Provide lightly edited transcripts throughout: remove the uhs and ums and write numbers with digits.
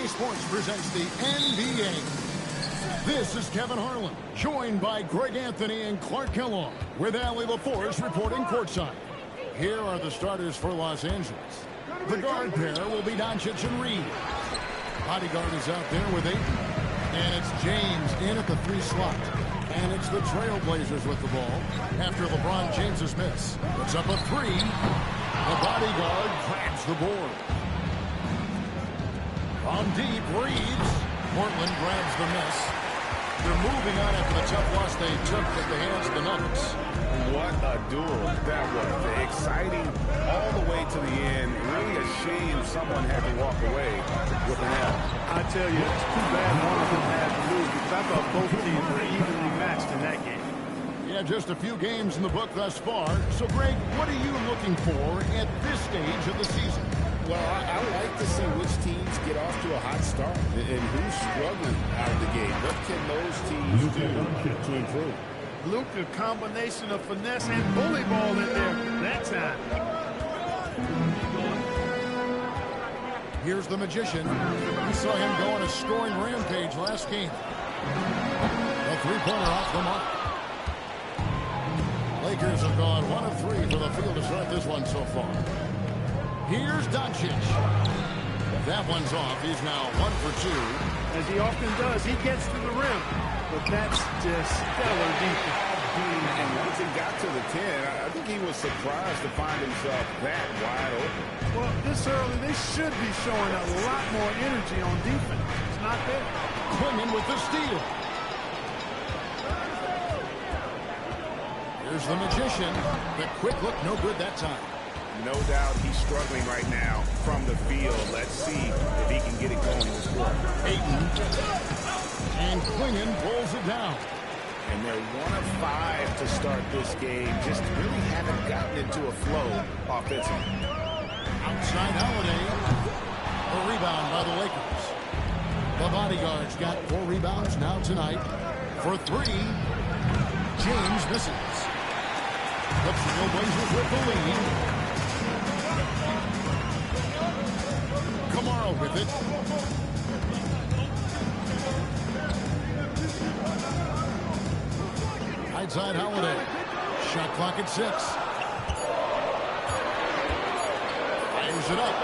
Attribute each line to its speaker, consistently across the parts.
Speaker 1: Sports presents the NBA. This is Kevin Harlan, joined by Greg Anthony and Clark Kellogg, with Lal Por reporting courtside. Here are the starters for Los Angeles. The guard pair will be Doncic and Reed. Bodyguard is out there with Ayton. And it's James in at the 3 slot. And it's the Trailblazers with the ball after LeBron James's miss. It's up a 3. The bodyguard grabs the board. On deep, Reeves. Portland grabs the miss. They're moving on after the tough loss they took at the hands of the Nuggets.
Speaker 2: What a duel that was. Exciting all the way to the end. Really a shame someone had to walk away with an L.
Speaker 3: I tell you, it's too bad one of them had to lose because I thought both teams were evenly matched in that game.
Speaker 1: Yeah, just a few games in the book thus far. So, Greg, what are you looking for at this stage of the season?
Speaker 2: Well, I like to see which teams get off to a hot start and who's struggling out of the gate. What can those teams do to improve?
Speaker 3: Luka, combination of finesse and bully ball in there that time.
Speaker 1: Here's the Magician. We saw him go on a scoring rampage last game. A three-pointer off the mark. Lakers have gone 1 of 3 for the field to start this one so far. Here's Doncic. That one's off. He's now 1 for 2.
Speaker 3: As he often does, he gets to the rim. But that's just stellar defense.
Speaker 2: And once he got to the 10, I think he was surprised to find himself that wide open.
Speaker 3: Well, this early, they should be showing a lot more energy on defense. It's not there.
Speaker 1: Quinn with the steal. Here's the Magician. The quick look, no good that time.
Speaker 2: No doubt he's struggling right now from the field. Let's see if he can get it going this quarter.
Speaker 1: Ayton. And Klingon pulls it down.
Speaker 2: And they're 1 of 5 to start this game. Just really haven't gotten into a flow offensively.
Speaker 1: Outside Holiday. A rebound by the Lakers. The bodyguard's got 4 rebounds now tonight. For 3, James misses. The Trailblazers with the lead. Kamara with it. Outside Holiday. Shot clock at 6. Fires it up.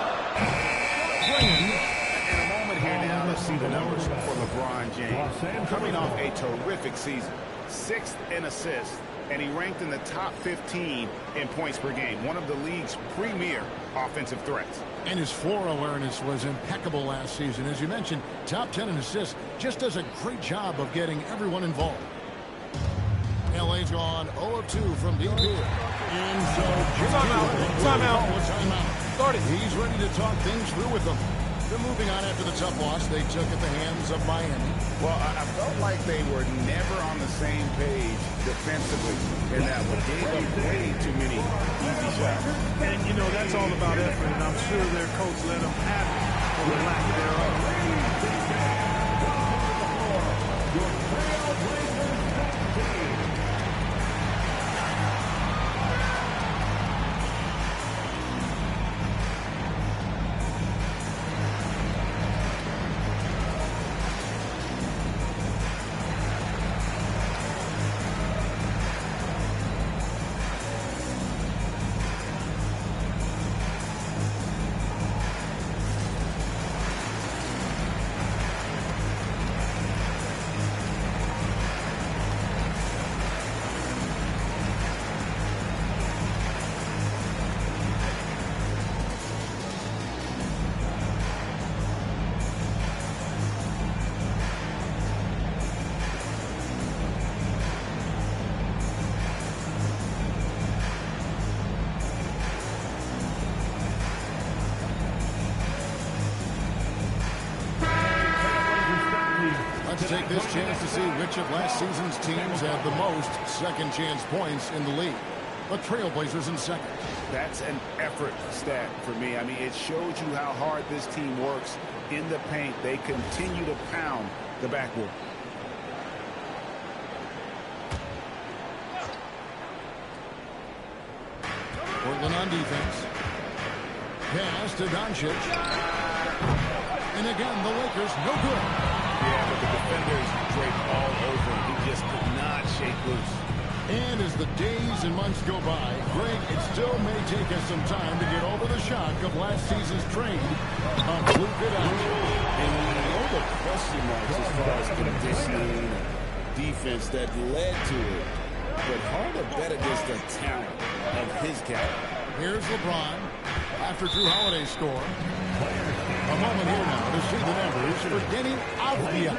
Speaker 1: Playing.
Speaker 2: In a moment here now, let's see the numbers for LeBron James. Coming off a terrific season. 6th in assists. And he ranked in the top 15 in points per game. One of the league's premier offensive threats.
Speaker 1: And his floor awareness was impeccable last season. As you mentioned, top 10 in assists. Just does a great job of getting everyone involved. LA's gone 0 of 2 from deep here. And so timeout.
Speaker 3: Started.
Speaker 1: He's ready to talk things through with them. They're moving on after the tough loss they took at the hands of Miami.
Speaker 2: Well, I felt like they were never on the same page defensively in that one. Gave up way too many easy shots.
Speaker 3: And, you know, that's all about effort, and I'm sure their coach let them have it for the lack thereof.
Speaker 1: Take this chance to see which of last season's teams had the most second chance points in the league. The Trailblazers in second.
Speaker 2: That's an effort stat for me. I mean, it shows you how hard this team works in the paint. They continue to pound the backboard. Portland
Speaker 1: on defense. Pass to Doncic. And again, the Lakers, no good.
Speaker 2: Yeah, but the defenders draped all over him. He just could not shake loose.
Speaker 1: And as the days and months go by, Greg, it still may take us some time to get over the shock of last season's trade of Luka Doncic.
Speaker 4: And we know the question marks as far as conditioning and defense that led to it. But hard to bet against the talent of his caliber.
Speaker 1: Here's LeBron after Drew Holiday score. A moment here now to see the numbers for Denny Avdia.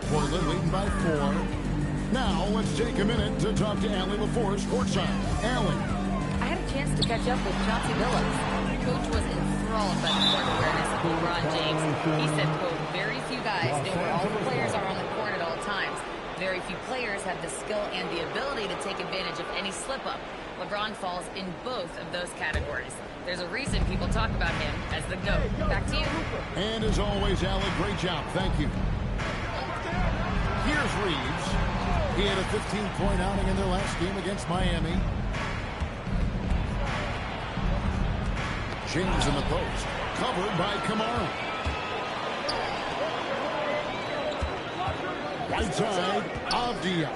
Speaker 1: Portland leading by 4. Now let's take a minute to talk to Allie LaForce courtside. Allie.
Speaker 5: I had a chance to catch up with Chauncey Billups. Coach was enthralled by the court awareness of LeBron James. He said, quote, very few guys know where all the players are on the court at all times. Very few players have the skill and the ability to take advantage of any slip-up. LeBron falls in both of those categories. There's a reason people talk about him as the GOAT. Back to you.
Speaker 1: And as always, Allie, great job. Thank you. Here's Reeves. He had a 15-point outing in their last game against Miami. James in the post. Covered by Kamara. Right side, Avdia.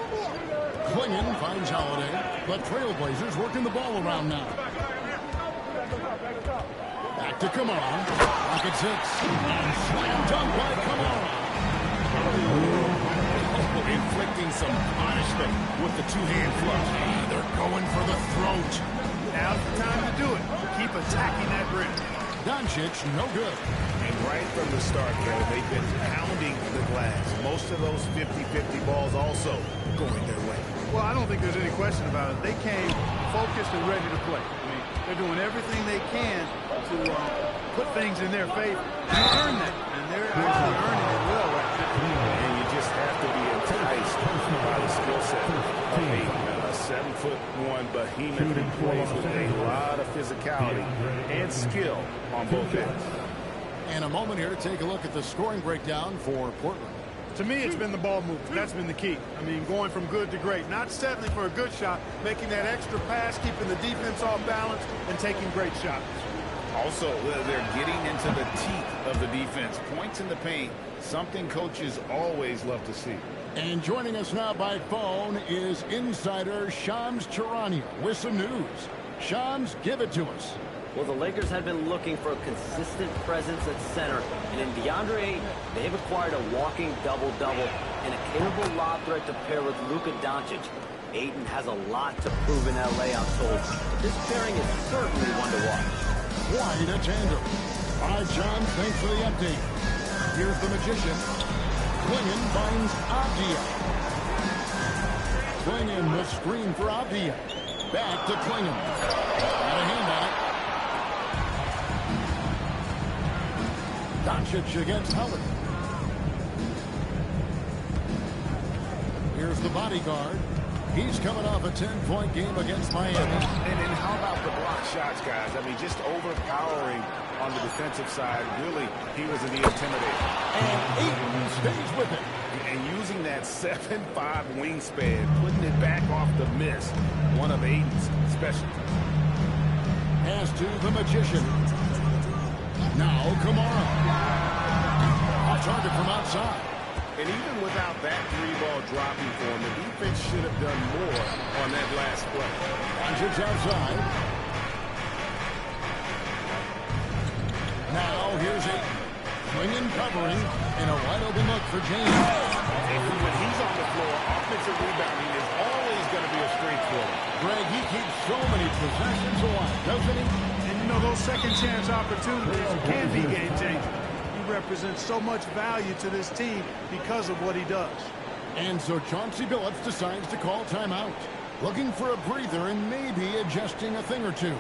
Speaker 1: Klingon finds Holiday. The Trailblazers working the ball around now. Back to Kamara. Rockets hits. Slam dunk by Kamara.
Speaker 2: Inflicting some punishment with the two-hand flush.
Speaker 1: They're going for the throat.
Speaker 3: Now's the time to do it. Keep attacking that rim.
Speaker 1: Doncic, no good.
Speaker 2: And right from the start, Kevin, they've been pounding the glass. Most of those 50-50 balls also going their way.
Speaker 3: Well, I don't think there's any question about it. They came focused and ready to play. I mean, they're doing everything they can to put things in their favor. And they earn that. And they're actually earning it well right now.
Speaker 2: And you just have to be enticed by the skill set. A 7'1" behemoth that plays with a lot of physicality and skill on both ends.
Speaker 1: And a moment here to take a look at the scoring breakdown for Portland.
Speaker 3: To me, it's been the ball movement. That's been the key. I mean, going from good to great. Not settling for a good shot, making that extra pass, keeping the defense off balance, and taking great shots.
Speaker 2: Also, they're getting into the teeth of the defense. Points in the paint, something coaches always love to see.
Speaker 1: And joining us now by phone is insider Shams Charania with some news. Shams, give it to us.
Speaker 6: Well, the Lakers had been looking for a consistent presence at center, and in DeAndre Ayton, they've acquired a walking double-double and a capable lob threat to pair with Luka Doncic. Ayton has a lot to prove in L.A., I'm told, but this pairing is certainly one to watch.
Speaker 1: Quite a tandem. All right, John, thanks for the update. Here's the magician. Klingon finds Avdia. Klingon will screen for Avdia. Back to Klingon. Got a hand on it. Doncic against Howard. Here's the bodyguard. He's coming off a 10-point game against Miami.
Speaker 2: And how about the block shots, guys? I mean, just overpowering on the defensive side. Really, he was in the intimidator.
Speaker 1: And Ayton stays with it.
Speaker 2: And using that 7'5" wingspan, putting it back off the miss. One of Ayton's specialties.
Speaker 1: Pass to the magician. Now Kamara. Off target from outside.
Speaker 2: And even without that three-ball dropping for him, the defense should have done more on that last play.
Speaker 1: Doncic outside. Now here's Ayton. Klingon covering, and a wide-open look for James.
Speaker 2: And when he's on the floor, offensive rebounding is always going to be a strength for him.
Speaker 1: Greg, he keeps so many possessions alive, doesn't he?
Speaker 3: And, you know, those second-chance opportunities can be game-changing. He represents so much value to this team because of what he does.
Speaker 1: And so Chauncey Billups decides to call timeout. Looking for a breather and maybe adjusting a thing or two.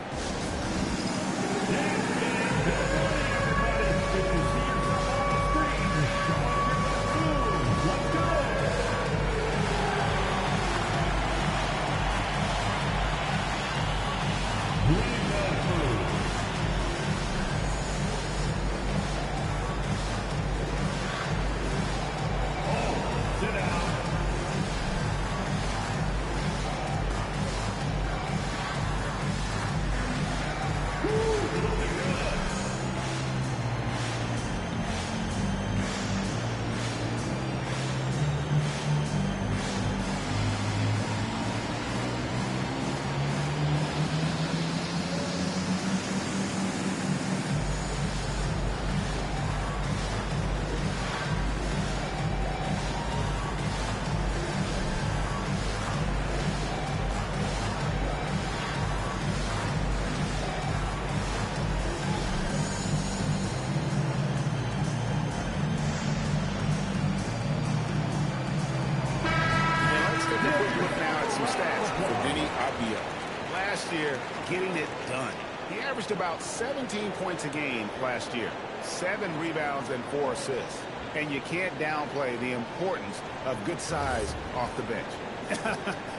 Speaker 2: last year getting it done. He averaged about 17 points a game last year, 7 rebounds and 4 assists. And you can't downplay the importance of good size off the bench.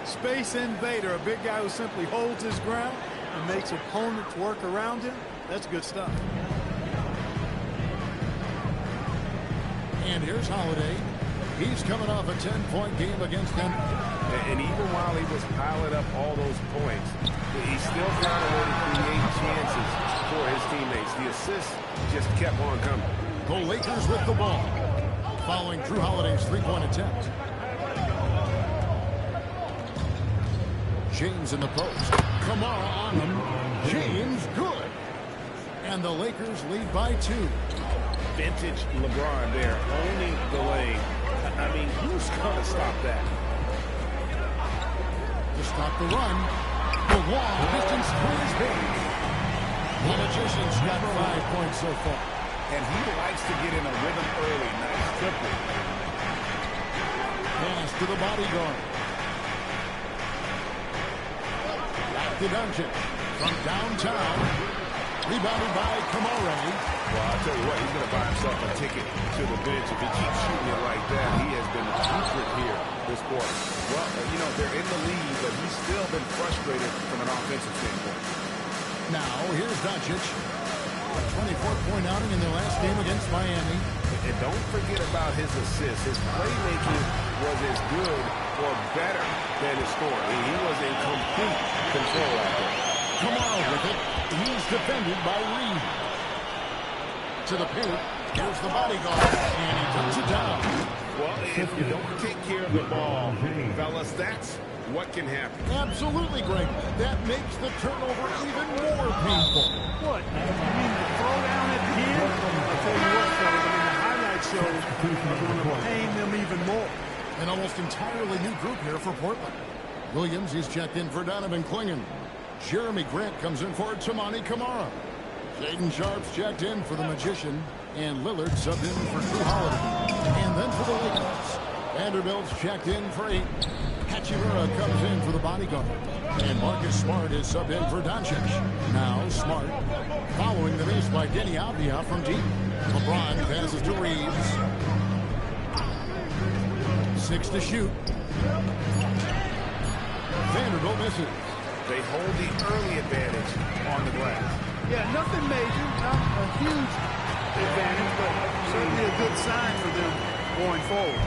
Speaker 3: Space invader, a big guy who simply holds his ground and makes opponents work around him. That's good stuff.
Speaker 1: And here's Holiday. He's coming off a 10-point game against them.
Speaker 2: And even while he was piling up all those points, he still found a way to create chances for his teammates. The assists just kept on coming.
Speaker 1: The Lakers with the ball, following Drew Holiday's three-point attempt. James in the post. Kamara on him. James good. And the Lakers lead by 2.
Speaker 2: Vintage LeBron there, owning the lane. I mean, who's going to stop that?
Speaker 1: To stop the run. The long distance three is big. The Magician's got 5 points so far.
Speaker 2: And he likes to get in a rhythm early. Nice triple.
Speaker 1: Pass to the bodyguard. Back to Doncic. From downtown. Rebounded by Kamara.
Speaker 2: Well, I'll tell you what, he's going to buy himself a ticket to the bench. If he keeps shooting it like that, he has been putrid here this quarter. Well, you know, they're in the lead, but he's still been frustrated from an offensive standpoint.
Speaker 1: Now, here's Doncic. A 24-point outing in their last game against Miami.
Speaker 2: And don't forget about his assists. His playmaking was as good or better than his scoring. He was in complete control out there.
Speaker 1: Kamara with it. He's defended by Reed. To the paint. Here's the bodyguard. And he puts it down.
Speaker 2: Well, if you don't take care of the ball, fellas, that's what can happen.
Speaker 1: Absolutely, Greg. That makes the turnover even more painful.
Speaker 3: What? You mean the throw down at the end? I'll tell you what, fellas, I mean, the highlight shows are going to pain them even more.
Speaker 1: An almost entirely new group here for Portland. Williams, he's checked in for Donovan Clingan. Jeremy Grant comes in for Tamani Kamara. Shaden Sharp's checked in for the Magician. And Lillard subbed in for Drew Holiday. And then for the Lakers, Vanderbilt's checked in for 8. Hachimura comes in for the bodyguard. And Marcus Smart is subbed in for Doncic. Now Smart following the miss by Denny Avdia from deep. LeBron passes to Reeves. 6 to shoot. Vanderbilt misses.
Speaker 2: They hold the early advantage on the glass.
Speaker 3: Yeah, nothing major, not a huge advantage, but certainly a good sign for them going forward.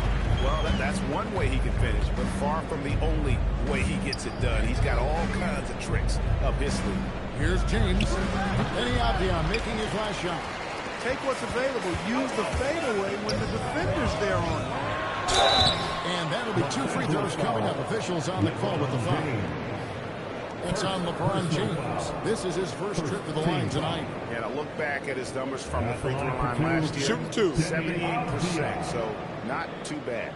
Speaker 2: Well, that's one way he can finish, but far from the only way he gets it done. He's got all kinds of tricks up his sleeve.
Speaker 1: Here's James. Denny Avdia making his last shot.
Speaker 3: Take what's available. Use the fadeaway when the defender's there on it.
Speaker 1: And that'll be 2 free throws coming up. Officials on the call with the foul. It's on LeBron James. This is his first trip to the line tonight.
Speaker 2: And a look back at his numbers from the free throw line last year.
Speaker 1: Shooting 2.
Speaker 2: 78%, so not too bad.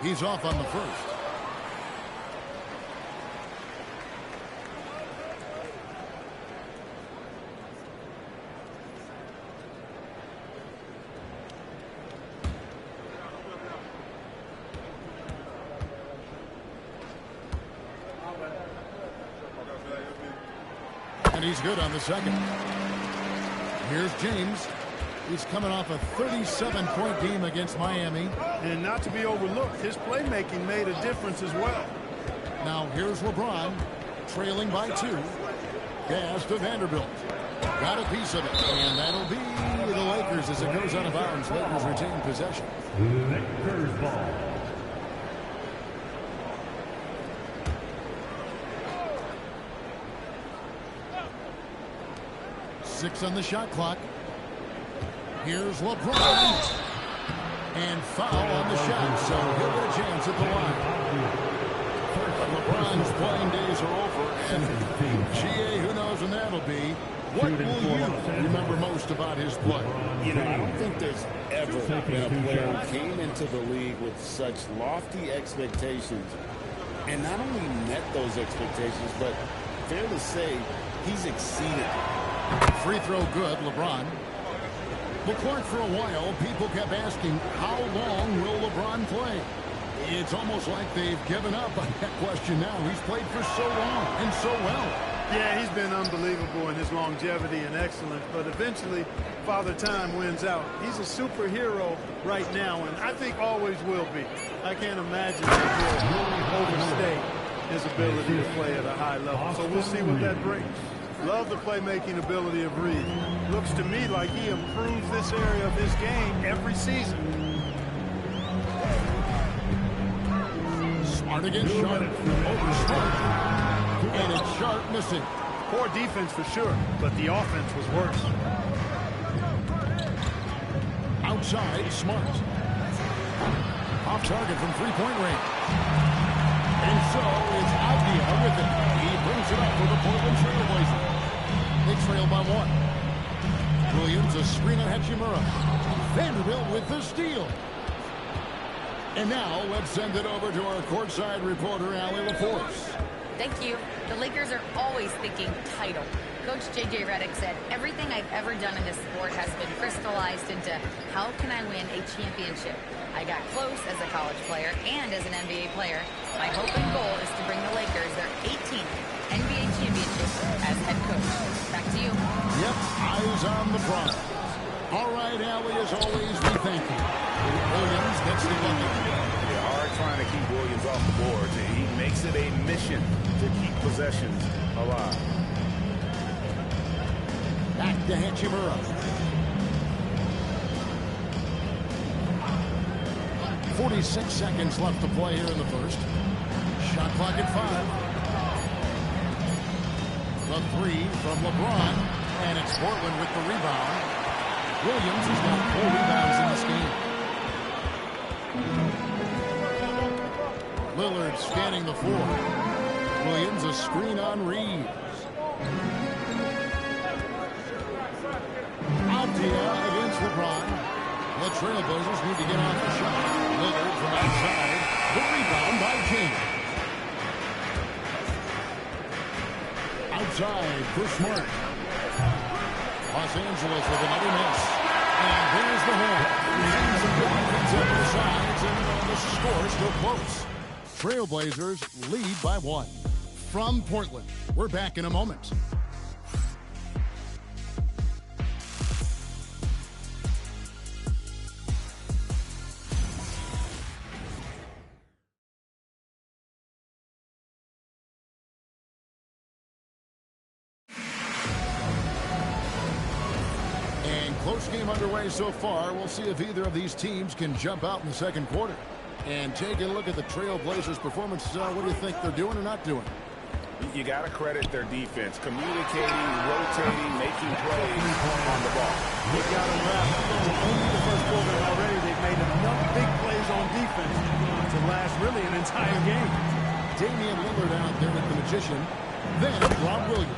Speaker 1: He's off on the first. And he's good on the second. Here's James. He's coming off a 37-point game against Miami.
Speaker 3: And not to be overlooked, his playmaking made a difference as well.
Speaker 1: Now here's LeBron, trailing by 2. Pass to Vanderbilt. Got a piece of it. And that'll be the Lakers as it goes out of bounds. Lakers retain possession.
Speaker 7: Lakers ball.
Speaker 1: 6 on the shot clock. Here's LeBron. And foul on the shot, so he'll get a chance at the line. But LeBron's playing days are over, and GA, who knows when that'll be. What will you remember most about his play?
Speaker 4: You know, I don't think there's ever been a player who came into the league with such lofty expectations and not only met those expectations, but fair to say, he's exceeded.
Speaker 1: Free throw good, LeBron. Well, Clark, for a while, people kept asking, how long will LeBron play? It's almost like they've given up on that question now. He's played for so long and so well.
Speaker 3: Yeah, he's been unbelievable in his longevity and excellence, but eventually Father Time wins out. He's a superhero right now, and I think always will be. I can't imagine that he'll overstate his ability to play at a high level. So we'll see what that brings. Love the playmaking ability of Reed. Looks to me like he improves this area of his game every season.
Speaker 1: Smart against Sharp. Over Smart. And it's Sharp missing.
Speaker 3: Poor defense for sure, but the offense was worse.
Speaker 1: Outside, Smart. Off target from three-point range. And so it's Avdia with it. He brings it up for the Portland Trail Blazers. They trail by one. Williams, a screen on Hachimura. Vanderbilt with the steal. And now let's send it over to our courtside reporter, Allie LaForce.
Speaker 5: Thank you. The Lakers are always thinking title. Coach J.J. Redick said, everything I've ever done in this sport has been crystallized into how can I win a championship? I got close as a college player and as an NBA player. My hope and goal is to bring the Lakers their 18th NBA championship as head coach. Back to you.
Speaker 1: Yep, eyes on the prize. All right, Allie, as always, we thank you. Williams gets the bucket.
Speaker 2: They're hard trying to keep Williams off the board. He makes it a mission to keep possessions alive.
Speaker 1: Back to Hachimura. 46 seconds left to play here in the first. Shot clock at 5. The three from LeBron. And it's Portland with the rebound. Williams has got 4 rebounds in this game. Lillard scanning the floor. Williams a screen on Reeves. Avdia against LeBron. The Trailblazers need to get off the shot. Lillard from outside. The rebound by King. Outside for Smart. Los Angeles with another miss. And there's the horn. He's up the sides, and the score is still close. Trailblazers lead by 1. From Portland, we're back in a moment. Close game underway so far. We'll see if either of these teams can jump out in the second quarter. And taking a look at the Trailblazers' performance, what do you think they're doing or not doing?
Speaker 2: You got to credit their defense. Communicating, rotating, making plays on the ball.
Speaker 3: They got them wrapped. Only the first quarter already, they've made enough big plays on defense to last really an entire game.
Speaker 1: Damian Lillard out there with the Magician. Then Rob Williams.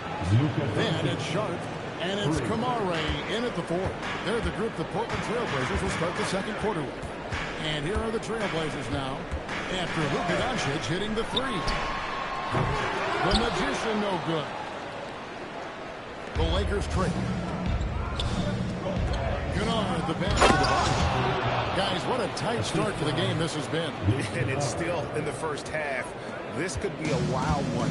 Speaker 1: Then it's Sharp. And it's Kamare in at the 4. They're the group the Portland Trailblazers will start the second quarter with. And here are the Trailblazers now after Luka Doncic hitting the 3. The Magician no good. The Lakers trade. Kennard, the pass to the box. Guys, what a tight start to the game this has been.
Speaker 2: And it's still in the first half. This could be a wild one.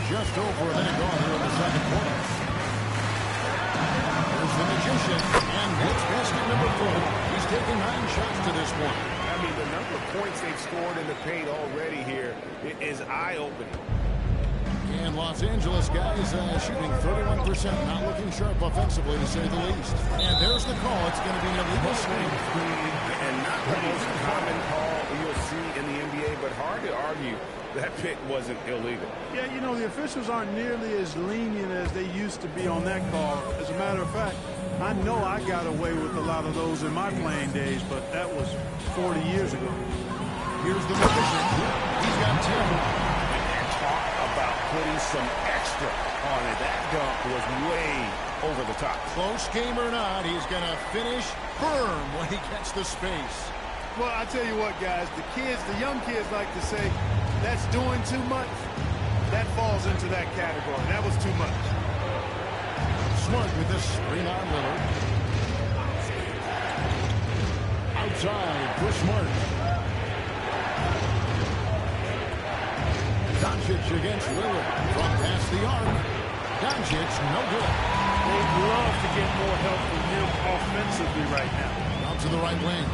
Speaker 1: Just over a minute gone here in the second quarter. There's the Magician, and hits basket number 4. He's taken 9 shots to this point.
Speaker 2: I mean, the number of points they've scored in the paint already here is eye-opening.
Speaker 1: And Los Angeles guys shooting 31%, not looking sharp offensively to say the least. And there's the call. It's going to be an illegal swing.
Speaker 2: And not the most common call you'll see in the NBA, but hard to argue that pick wasn't illegal.
Speaker 3: Yeah, you know, the officials aren't nearly as lenient as they used to be on that call. As a matter of fact, I know I got away with a lot of those in my playing days, but that was 40 years ago.
Speaker 1: Here's the Magician. He's got 10.
Speaker 2: And talk about putting some extra on it. That dunk was way over the top.
Speaker 1: Close game or not, he's going to finish firm when he gets the space.
Speaker 3: Well, I tell you what, guys, the young kids like to say, that's doing too much. That falls into that category. That was too much.
Speaker 1: Smart with the screen on Lillard. Outside for Smart. Doncic against Lillard. From past the arc. Doncic, no good.
Speaker 3: They'd love to get more help from him offensively right now.
Speaker 1: Out to the right wing.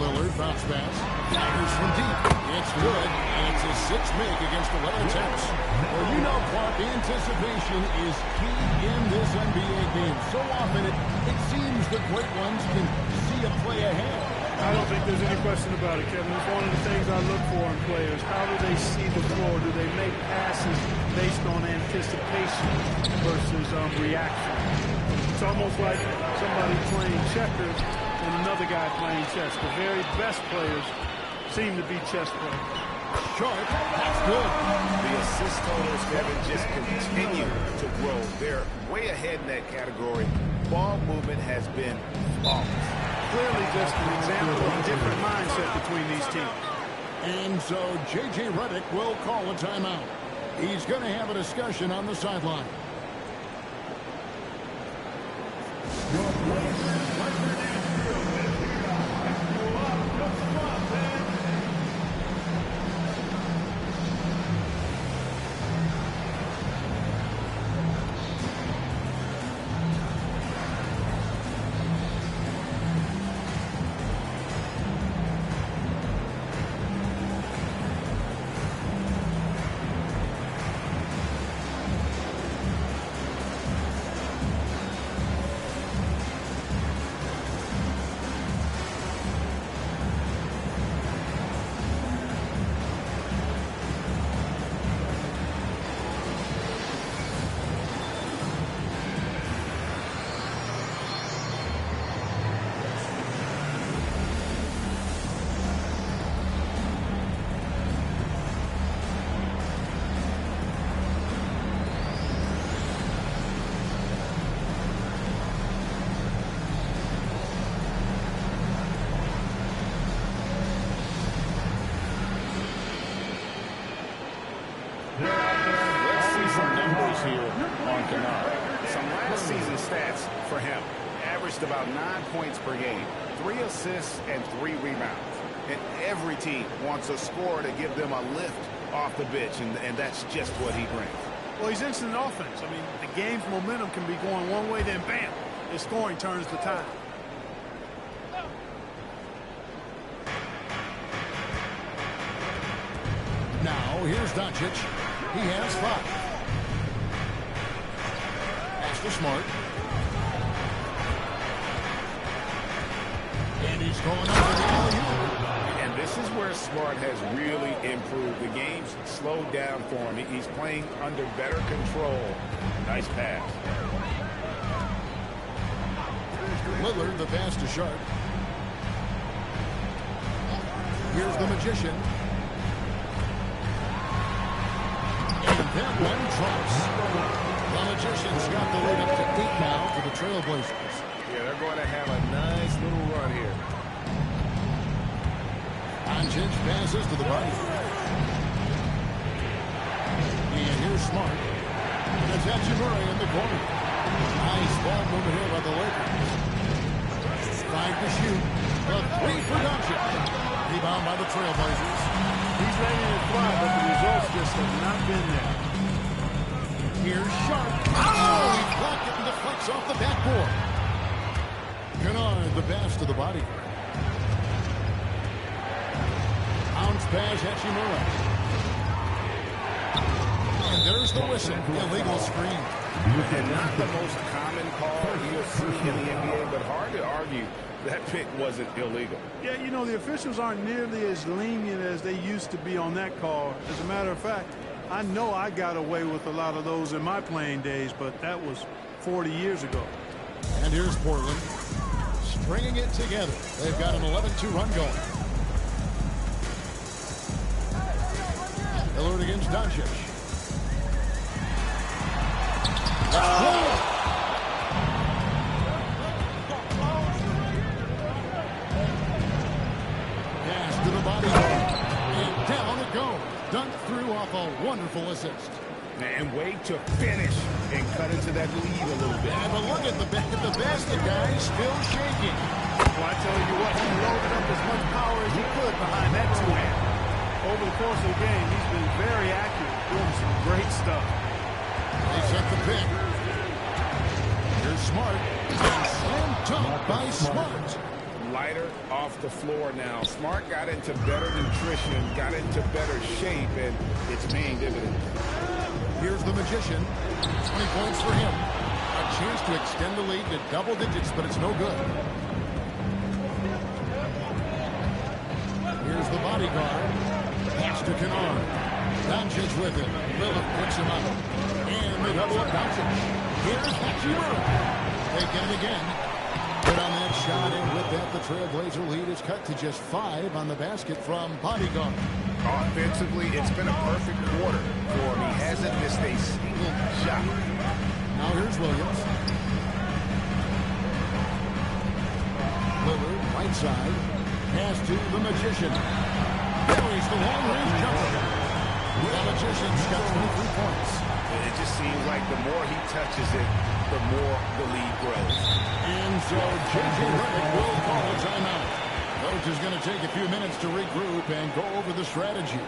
Speaker 1: Lillard bounce pass. Fires from deep. It's good. And it's a 6 make against the late attempts. Well, you know, Clark, the anticipation is key in this NBA game. So often it seems the great ones can see a play ahead.
Speaker 3: I don't think there's any question about it, Kevin. It's one of the things I look for in players. How do they see the floor? Do they make passes based on anticipation versus reaction? It's almost like somebody playing checkers and another guy playing chess. The very best players seem to be chess players.
Speaker 1: Sharp, that's good.
Speaker 2: The assist totals, Kevin, just continue to grow. They're way ahead in that category. Ball movement has been flawless.
Speaker 3: Clearly just an example of a different mindset between these teams.
Speaker 1: And so J.J. Redick will call a timeout. He's going to have a discussion on the sideline.
Speaker 2: Let's see some numbers here on Kennard. Some last season stats for him. Averaged about 9 points per game, 3 assists and 3 rebounds. And every team wants a scorer to give them a lift off the bench, and that's just what he brings.
Speaker 3: Well, he's instant offense. I mean, the game's momentum can be going one way, then bam, his scoring turns the tide.
Speaker 1: Now, here's Doncic. He has 5. Pass to Smart. And he's going under the alley-oop.
Speaker 2: And this is where Smart has really improved. The game's slowed down for him. He's playing under better control. Nice pass.
Speaker 1: Lillard, the pass to Sharp. Here's the Magician. And that one trumps. The Magician's got the lead up to 8 now for the Trailblazers.
Speaker 2: Yeah, they're going to have a nice little run here.
Speaker 1: Doncic passes to the body. And here's Smart. That's Hachimura in the corner. Nice ball movement here by the Lakers. 5 to shoot. The 3 for Doncic. Rebound by the Trailblazers.
Speaker 3: He's letting it fly, but the results just have not been there.
Speaker 1: Here's Sharp. Oh, he blocked it and deflects off the backboard. Kennard, the pass to the body. Bounce pass, Hachimura. And there's the whistle. Illegal screen.
Speaker 2: And not the most common call you'll see in the NBA, but hard to argue that pick wasn't illegal.
Speaker 3: Yeah, you know, the officials aren't nearly as lenient as they used to be on that call. As a matter of fact, I know I got away with a lot of those in my playing days, but that was 40 years ago.
Speaker 1: And here's Portland. Stringing it together. They've got an 11-2 run going. Lillard against Doncic. Pass to the body. And down it goes. Dunked through off a wonderful assist.
Speaker 2: And way to finish and cut into that lead a little bit.
Speaker 1: Yeah, but look at the basket, guys, still shaking.
Speaker 3: Well, I tell you what, he loaded up as much power as he could behind that two-hand. Over the course of the game, he's been very accurate, doing some great stuff.
Speaker 1: They set the pick. Here's Smart. And slam dunk by Smart.
Speaker 2: Lighter off the floor now. Smart got into better nutrition, got into better shape, and it's paying dividends.
Speaker 1: Here's the Magician. 20 points for him. A chance to extend the lead to double digits, but it's no good. Here's the bodyguard. Pass to Kennard. Doncic with it. Lillard picks him up. And they double up Doncic. Here's Hachimura. Taking it again. Good on that shot, and with that, the Trailblazer lead is cut to just 5 on the basket from bodyguard.
Speaker 2: Offensively, it's been a perfect quarter for him. He hasn't missed a single shot.
Speaker 1: Now here's Williams. Lillard, right side. Pass to the Magician. Buries the long-range jumper. The Magician's got 23 points.
Speaker 2: It just seems like the more he touches it, the more the lead grows.
Speaker 1: And so J.J. Redick will call a timeout. Coach is going to take a few minutes to regroup and go over the strategy.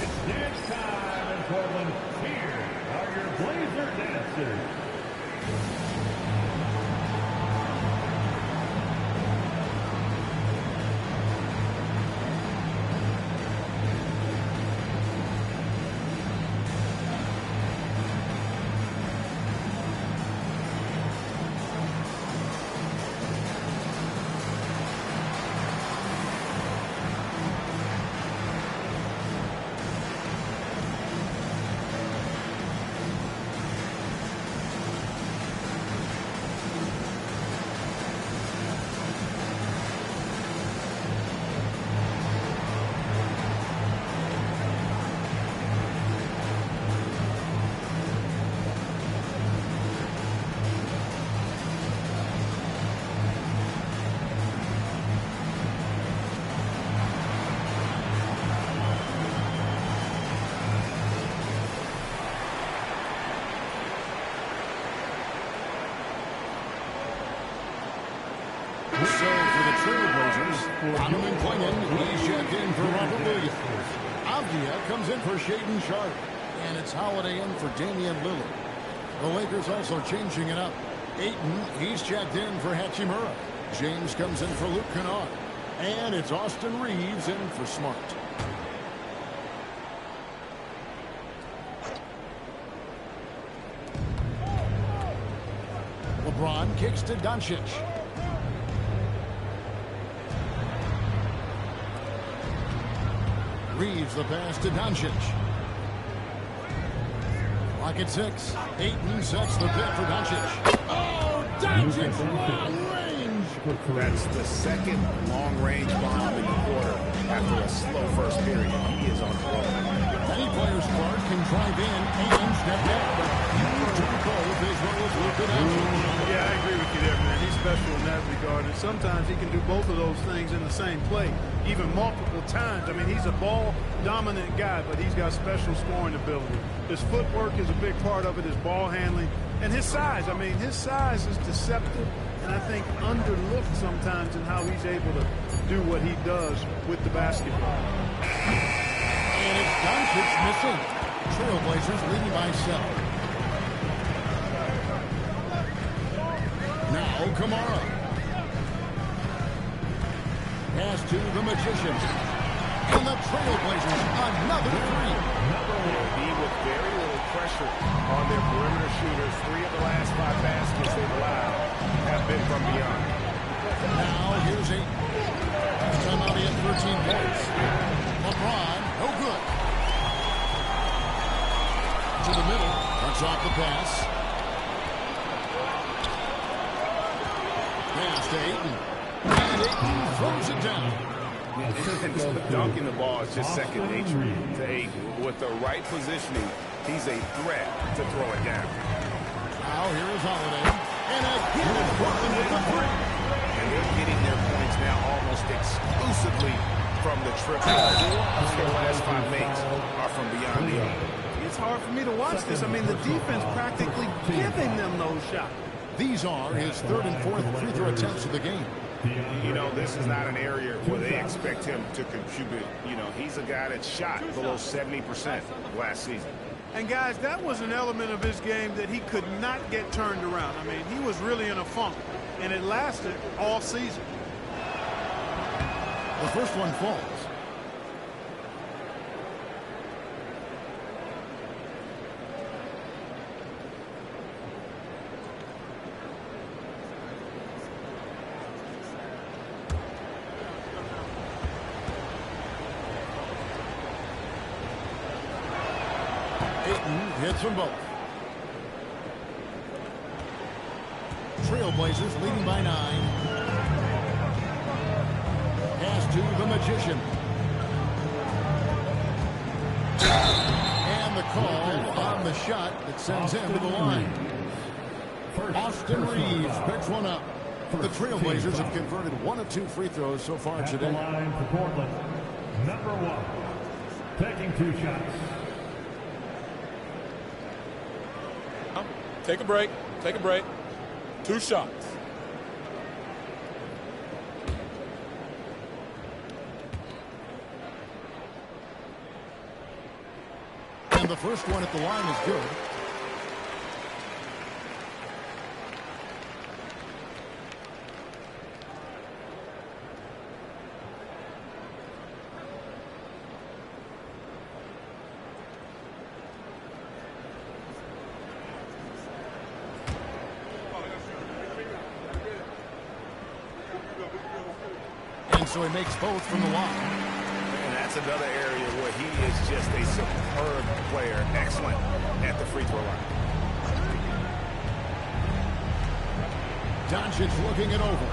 Speaker 7: It's dance time in Portland. Here are your Blazer dancers.
Speaker 1: So for the Trailblazers, Donovan Clingan, he's checked in for Robert Williams. Avdia comes in for Shaedon Sharpe. And it's Holiday in for Damian Lillard. The Lakers also changing it up. Ayton, he's checked in for Hachimura. James comes in for Luke Kennard. And it's Austin Reeves in for Smart. LeBron kicks to Doncic. Reeves the pass to Doncic. Clock at 6. Ayton sets the pick for Doncic. Oh, Doncic long range.
Speaker 2: That's the second long-range bomb in the quarter after a slow first period. He is on the roll.
Speaker 1: Many players, Clark, can drive in and step back, but you do both as well as Luka Doncic.
Speaker 3: Yeah, I agree with you there, man. He's special in that regard, and sometimes he can do both of those things in the same play, even multiple times. I mean, he's a ball-dominant guy, but he's got special scoring ability. His footwork is a big part of it, his ball handling, and his size. I mean, his size is deceptive, and I think underlooked sometimes in how he's able to do what he does with the basketball.
Speaker 1: And it's Doncic missing. Trailblazers leading by 7. Now Kamara. Pass to the Magician. And the Trailblazers another 3.
Speaker 2: Be with very little pressure on their perimeter shooters. 3 of the last 5 baskets they've allowed have been from beyond.
Speaker 1: Now here's 8. Timeout at 13 points. LeBron, no good. To the middle. Cuts off the pass. Pass to Ayton. And Ayton throws it down.
Speaker 2: Dunking the ball is just second nature to Ayton. With the right positioning, he's a threat to throw it down.
Speaker 1: Now here is Holiday. And again it's Portland with the 3.
Speaker 2: And they're getting their points points now almost exclusively from the triple. 4 of their last 5 makes are from beyond the arc.
Speaker 3: It's hard for me to watch this. I mean, the defense practically giving them those shots.
Speaker 1: These are his 3rd and 4th free throw attempts of the game.
Speaker 2: You know, this is not an area where they expect him to contribute. You know, he's a guy that shot below 70% last season.
Speaker 3: And, guys, that was an element of his game that he could not get turned around. I mean, he was really in a funk, and it lasted all season.
Speaker 1: The first one falls. Hits them both. Trailblazers leading by 9. Pass to the Magician. And the call on the shot that sends him to the line. Austin Reeves picks one up. The Trailblazers have converted 1 of 2 free throws so far today.
Speaker 7: At the line for Portland, number 1, taking 2 shots.
Speaker 8: Take a break. Take a break. 2 shots.
Speaker 1: And the first one at the line is good. So he makes both from the line.
Speaker 2: And that's another area where he is just a superb player, excellent at the free throw line.
Speaker 1: Doncic looking it over.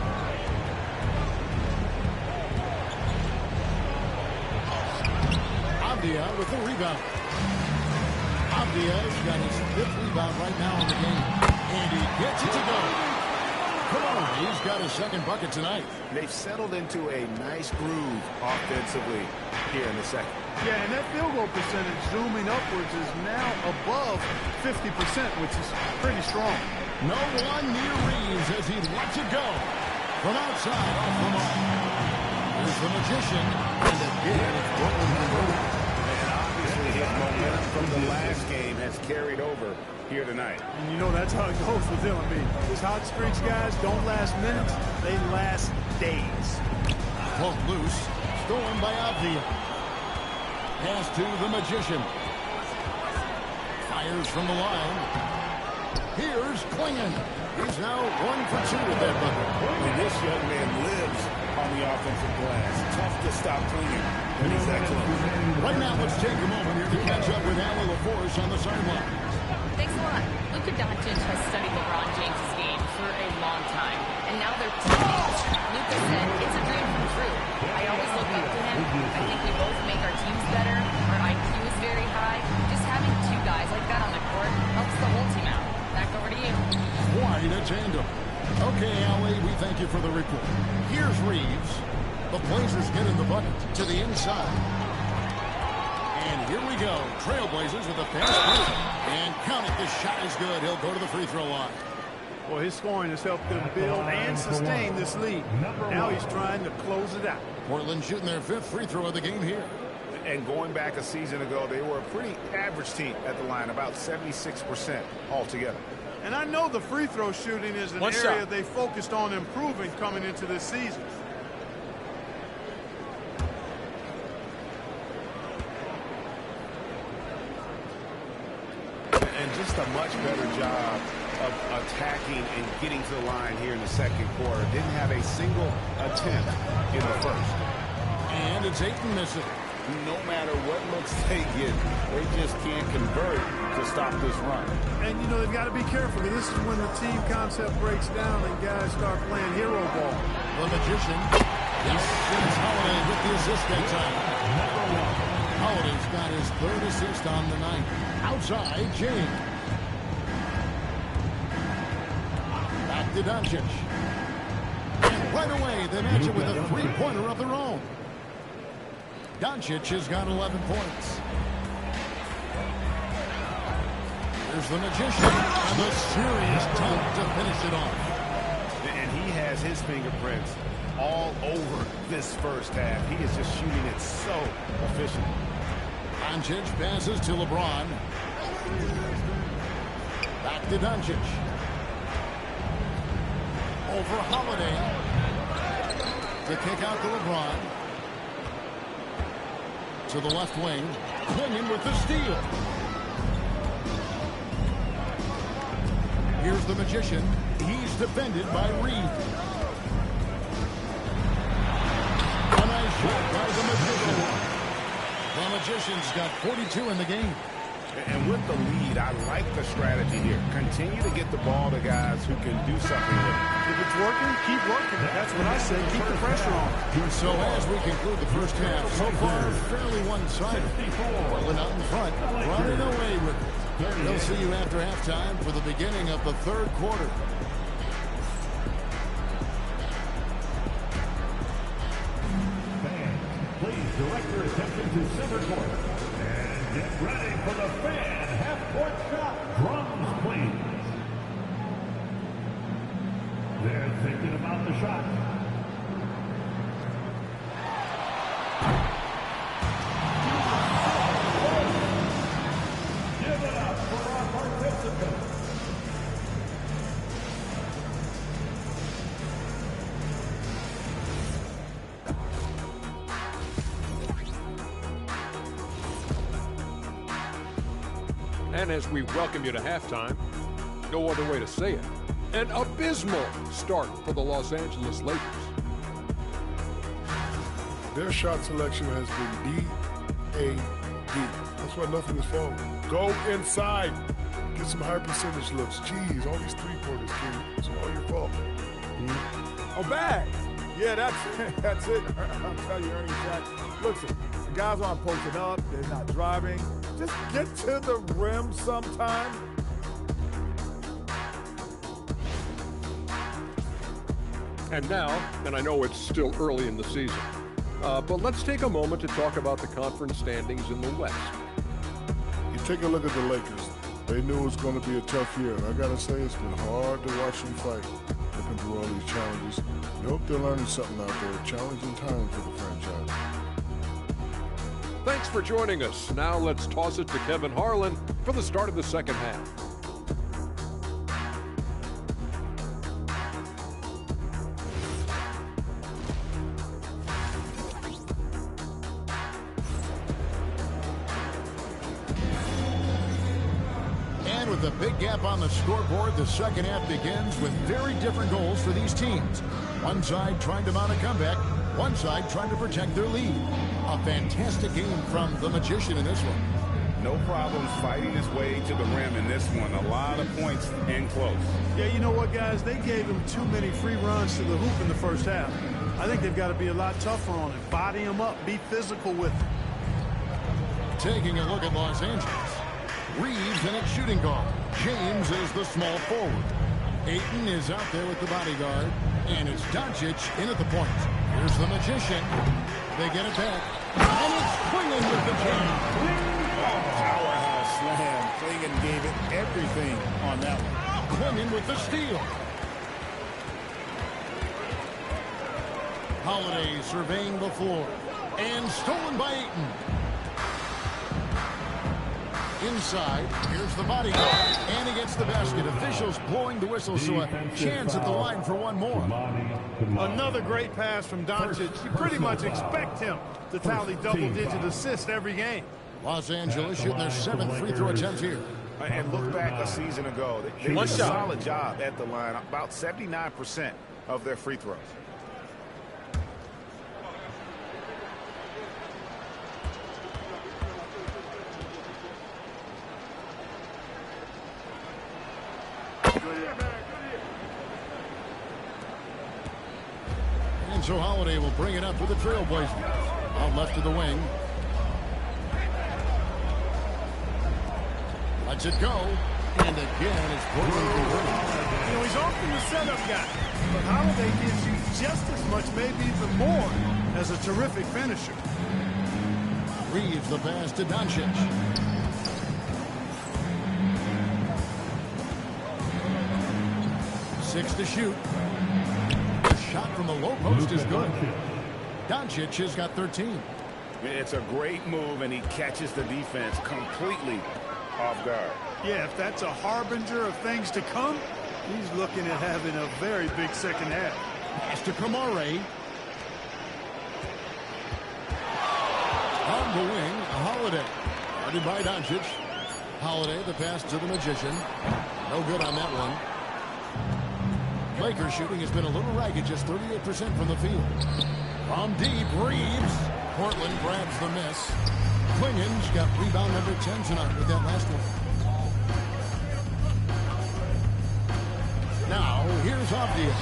Speaker 1: Avdia with the rebound. Avdia's got his 5th rebound right now in the game. And he gets it to go. Come on, he's got his 2nd bucket tonight.
Speaker 2: They've settled into a nice groove offensively here in the second.
Speaker 3: Yeah, and that field goal percentage zooming upwards is now above 50%, which is pretty strong.
Speaker 1: No one near Reeves as he lets it go. From outside, off the mark. Here's the Magician. And again, it's Portland converted.
Speaker 2: And obviously his momentum from the last game has carried over here tonight.
Speaker 3: And you know that's how it goes with him. I mean, these hot streaks, guys, don't last minutes. They last days.
Speaker 1: Pulled loose. Stolen by Avdia. Pass to the Magician. Fires from the line. Here's Klingon. He's now 1 for 2 with that bucket.
Speaker 4: And this young man lives on the offensive glass. Tough to stop Klingon, but he's excellent.
Speaker 1: Right now, let's take a moment here to catch up with Lal Por on the sideline.
Speaker 5: Thanks a lot. Luka Doncic has studied LeBron James' game for a long time, and now they're teammates. Luka said it's a dream come true. I always look up to him. I think we both make our teams better. Our IQ is very high. Just having 2 guys like that on the court helps the whole team out. Back over to you.
Speaker 1: Quite a tandem. Okay, Allie, we thank you for the report. Here's Reeves. The Blazers get in the bucket to the inside. And here we go. Trailblazers with a pass break. And count it. This shot is good. He'll go to the free throw line.
Speaker 3: Well, his scoring has helped them build and sustain this lead. Now he's trying to close it out.
Speaker 1: Portland shooting their 5th free throw of the game here.
Speaker 2: And going back a season ago, they were a pretty average team at the line, about 76% altogether.
Speaker 3: And I know the free throw shooting is an area they focused on improving coming into this season.
Speaker 2: And just a much better job of attacking and getting to the line here in the second quarter. Didn't have a single attempt in the first.
Speaker 1: And it's Ayton missing.
Speaker 4: No matter what looks they get, they just can't convert to stop this run.
Speaker 3: And, you know, they've got to be careful. This is when the team concept breaks down and guys start playing hero ball.
Speaker 1: The Magician. Yes, it's Holiday with the assist that time.
Speaker 7: Number 1.
Speaker 1: Holiday's got his 3rd assist on the night. Outside, James. Back to Doncic. And Right away, they match it with a three-pointer of their own. Doncic has got 11 points. Here's the Magician, and the serious dunk to finish it off.
Speaker 2: And he has his fingerprints all over this first half. He is just shooting it so efficient.
Speaker 1: Doncic passes to LeBron. Back to Doncic. Over Holiday. To kick out to LeBron. To the left wing. Clinging with the steal. Here's the Magician. He's defended by Reed. A nice shot by the Magician. The Magician's got 42 in the game.
Speaker 2: And with the lead, I like the strategy here. Continue to get the ball to guys who can do something with it.
Speaker 3: If it's working, keep working. That's what I say. Keep the pressure on.
Speaker 1: So as we conclude the first half, so far fairly one-sided. Portland out in front, running away with it. They'll see you after halftime for the beginning of the third quarter.
Speaker 7: Fans, please direct your attention to center court. And get ready for the fan half-court shot. Drums, please. They're thinking about the shot. Give it up for our participants.
Speaker 9: And as we welcome you to halftime, no other way to say it, an abysmal start for the Los Angeles Lakers.
Speaker 10: Their shot selection has been D-A-D. That's why nothing is falling. Go inside. Get some high percentage looks. Jeez, all these three-pointers, kid. It's all your fault.
Speaker 11: Oh, bad. Yeah, that's it. I'll tell you, Ernie Jack. Listen, the guys aren't posting up. They're not driving. Just get to the rim sometime.
Speaker 9: And now, and I know it's still early in the season, but let's take a moment to talk about the conference standings in the West.
Speaker 10: You take a look at the Lakers. They knew it was going to be a tough year. And I got to say, it's been hard to watch them fight, looking through all these challenges. I hope they're learning something out there. Challenging time for the franchise.
Speaker 9: Thanks for joining us. Now let's toss it to Kevin Harlan for the start of the second half.
Speaker 1: And with a big gap on the scoreboard, the second half begins with very different goals for these teams. One side trying to mount a comeback, one side trying to protect their lead. A fantastic game from the Magician in this one.
Speaker 2: No problems fighting his way to the rim in this one. A lot of points and close.
Speaker 3: Yeah, you know what, guys? They gave him too many free runs to the hoop in the first half. I think they've got to be a lot tougher on him. Body him up. Be physical with him.
Speaker 1: Taking a look at Los Angeles. Reeves in at shooting guard. James is the small forward. Ayton is out there with the bodyguard. And it's Doncic in at the point. Here's the Magician. They get it back. And it's Klingon with the jam.
Speaker 4: Powerhouse slam. Klingon gave it everything on that one.
Speaker 1: Klingon with the steal. Holiday surveying the floor. And stolen by Ayton. Inside, here's the bodyguard, and he gets the basket. Officials blowing the whistle, so a chance at the line for one more.
Speaker 3: Another great pass from Doncic. You pretty much expect him to tally double-digit assists every game.
Speaker 1: Los Angeles shooting their 7th free throw attempt here.
Speaker 2: And look back a season ago. They did a solid job at the line. About 79% of their free throws.
Speaker 1: And so Holiday will bring it up for the Trailblazers. Out left to the wing. Lets it go. And again, it's Portland.
Speaker 3: You know, he's often the setup guy, but Holiday gives you just as much, maybe even more, as a terrific finisher.
Speaker 1: Reeves the pass to Doncic. Six to shoot. The shot from the low post is good. Doncic has got 13.
Speaker 2: It's a great move, and he catches the defense completely off guard.
Speaker 3: Yeah, if that's a harbinger of things to come, he's looking at having a very big second half.
Speaker 1: Pass to Kamare. On the wing, Holiday. Guarded by Doncic. Holiday, the pass to the Magician. No good on that one. Lakers shooting has been a little ragged, just 38% from the field. From deep, Reeves. Portland grabs the miss. Klingen's got rebound number 10 tonight with that last one. Now, here's Avdia.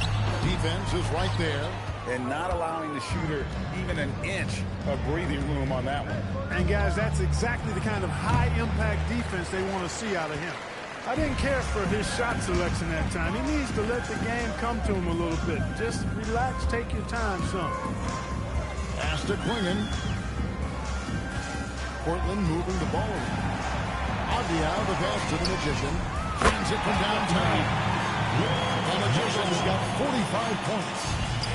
Speaker 1: Defense is right there.
Speaker 2: And not allowing the shooter even an inch of breathing room on that one.
Speaker 3: And, guys, that's exactly the kind of high-impact defense they want to see out of him. I didn't care for his shot selection that time. He needs to let the game come to him a little bit. Just relax, take your time some.
Speaker 1: Pass to Klingen. Portland moving the ball around. Avdia, the pass to the Magician. Transit from downtown. The Magician's got 45 points.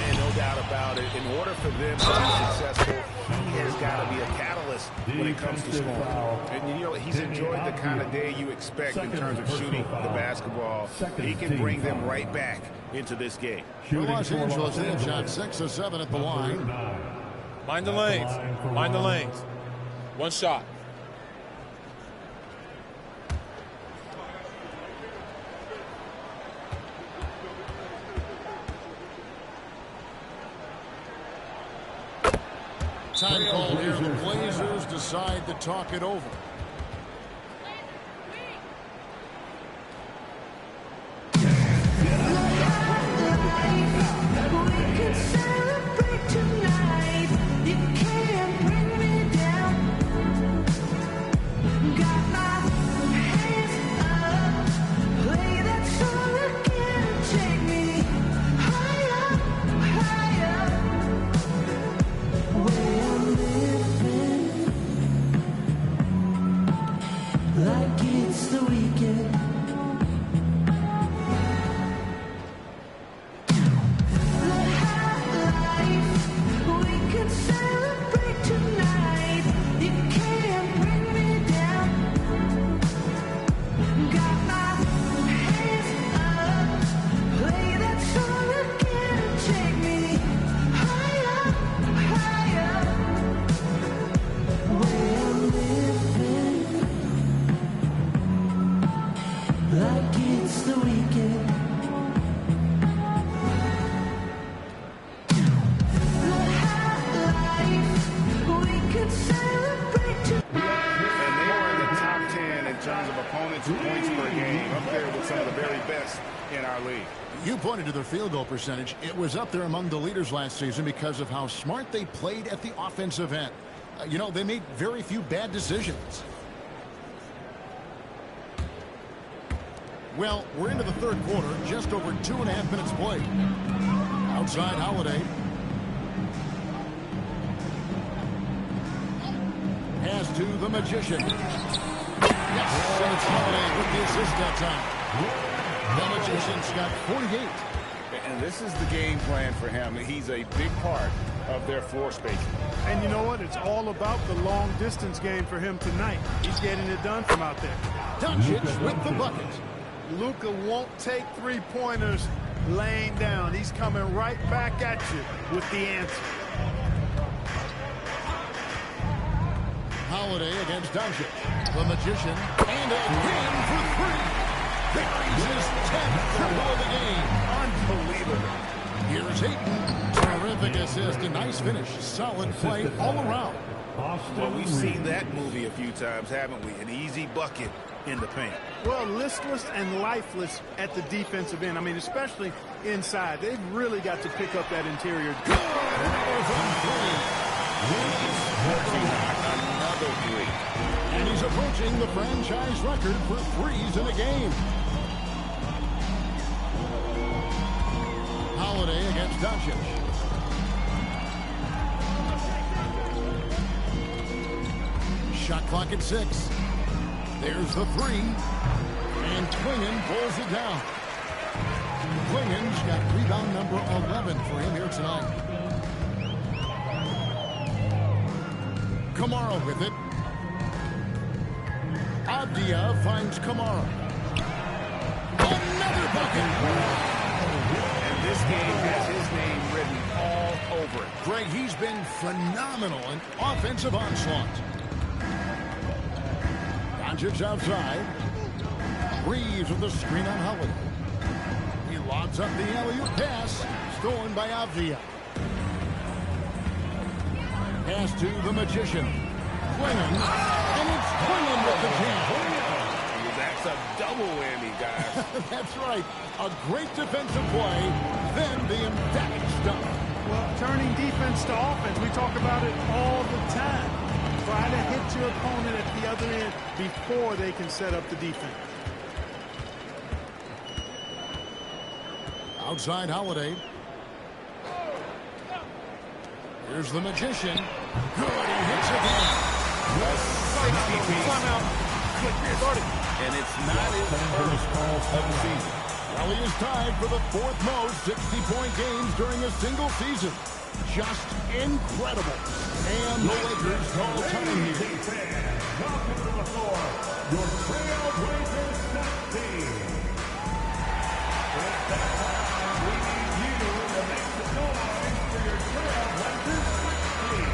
Speaker 2: And no doubt about it, in order for them to be successful, he has got to be a catalyst when it comes to scoring. And, you know, he's enjoyed the kind of day you expect in terms of shooting the basketball. He can bring them right back into this game.
Speaker 1: Los Angeles in shot 6 of 7 at the line.
Speaker 8: Mind the lanes. Mind the lanes. One shot.
Speaker 1: Time call here. The Blazers decide to talk it over. To their field goal percentage, it was up there among the leaders last season because of how smart they played at the offensive end. You know, they made very few bad decisions. Well, we're into the third quarter, just over 2.5 minutes played. Outside Holiday. Pass to the Magician. Yes, and it's Holiday with the assist that time. The Magician's got 48.
Speaker 2: And this is the game plan for him. He's a big part of their floor spacing.
Speaker 3: And you know what? It's all about the long-distance game for him tonight. He's getting it done from out there.
Speaker 1: Doncic with the bucket.
Speaker 3: Luka won't take three-pointers laying down. He's coming right back at you with the answer.
Speaker 1: Holiday against Doncic. The Magician. And again for three. Buries his 10th triple of the game.
Speaker 2: Unbelievable.
Speaker 1: Here's Ayton. Terrific assist. A nice finish. Solid play all around.
Speaker 2: Well, we've seen that movie a few times, haven't we? An easy bucket in the paint.
Speaker 3: Well, listless and lifeless at the defensive end. I mean, especially inside. They've really got to pick up that interior.
Speaker 1: Good.
Speaker 2: Another three.
Speaker 1: And he's approaching the franchise record for threes in a game. Holiday against against Doncic. Shot clock at 6. There's the 3. And Klingon pulls it down. Klingon's got rebound number 11 for him here tonight. Kamara with it. Abdia finds Kamara. Another bucket.
Speaker 2: And this game has his name written all over it.
Speaker 1: Greg, he's been phenomenal in offensive onslaught. Doncic outside. Reeves with the screen on Holiday. He lobs up the alley-oop pass. Stolen by Avdia. Pass to the Magician. Klingon. And it's Klingon with the jam.
Speaker 4: That's a double whammy, guys.
Speaker 1: That's right. A great defensive play, then the emphatic stop.
Speaker 3: Well, turning defense to offense, we talk about it all the time. Try to hit your opponent at the other end before they can set up the defense.
Speaker 1: Outside Holiday. Here's the Magician. Good, he hits again.
Speaker 2: Timeout. And it's not his first of the season.
Speaker 1: Well, he is tied for the 4th most 60-point games during a single season. Just incredible. And the Lakers call time here.
Speaker 7: Welcome to the floor, your Trailblazers set team. It's that time we need you to make the noise for your Trailblazers set team.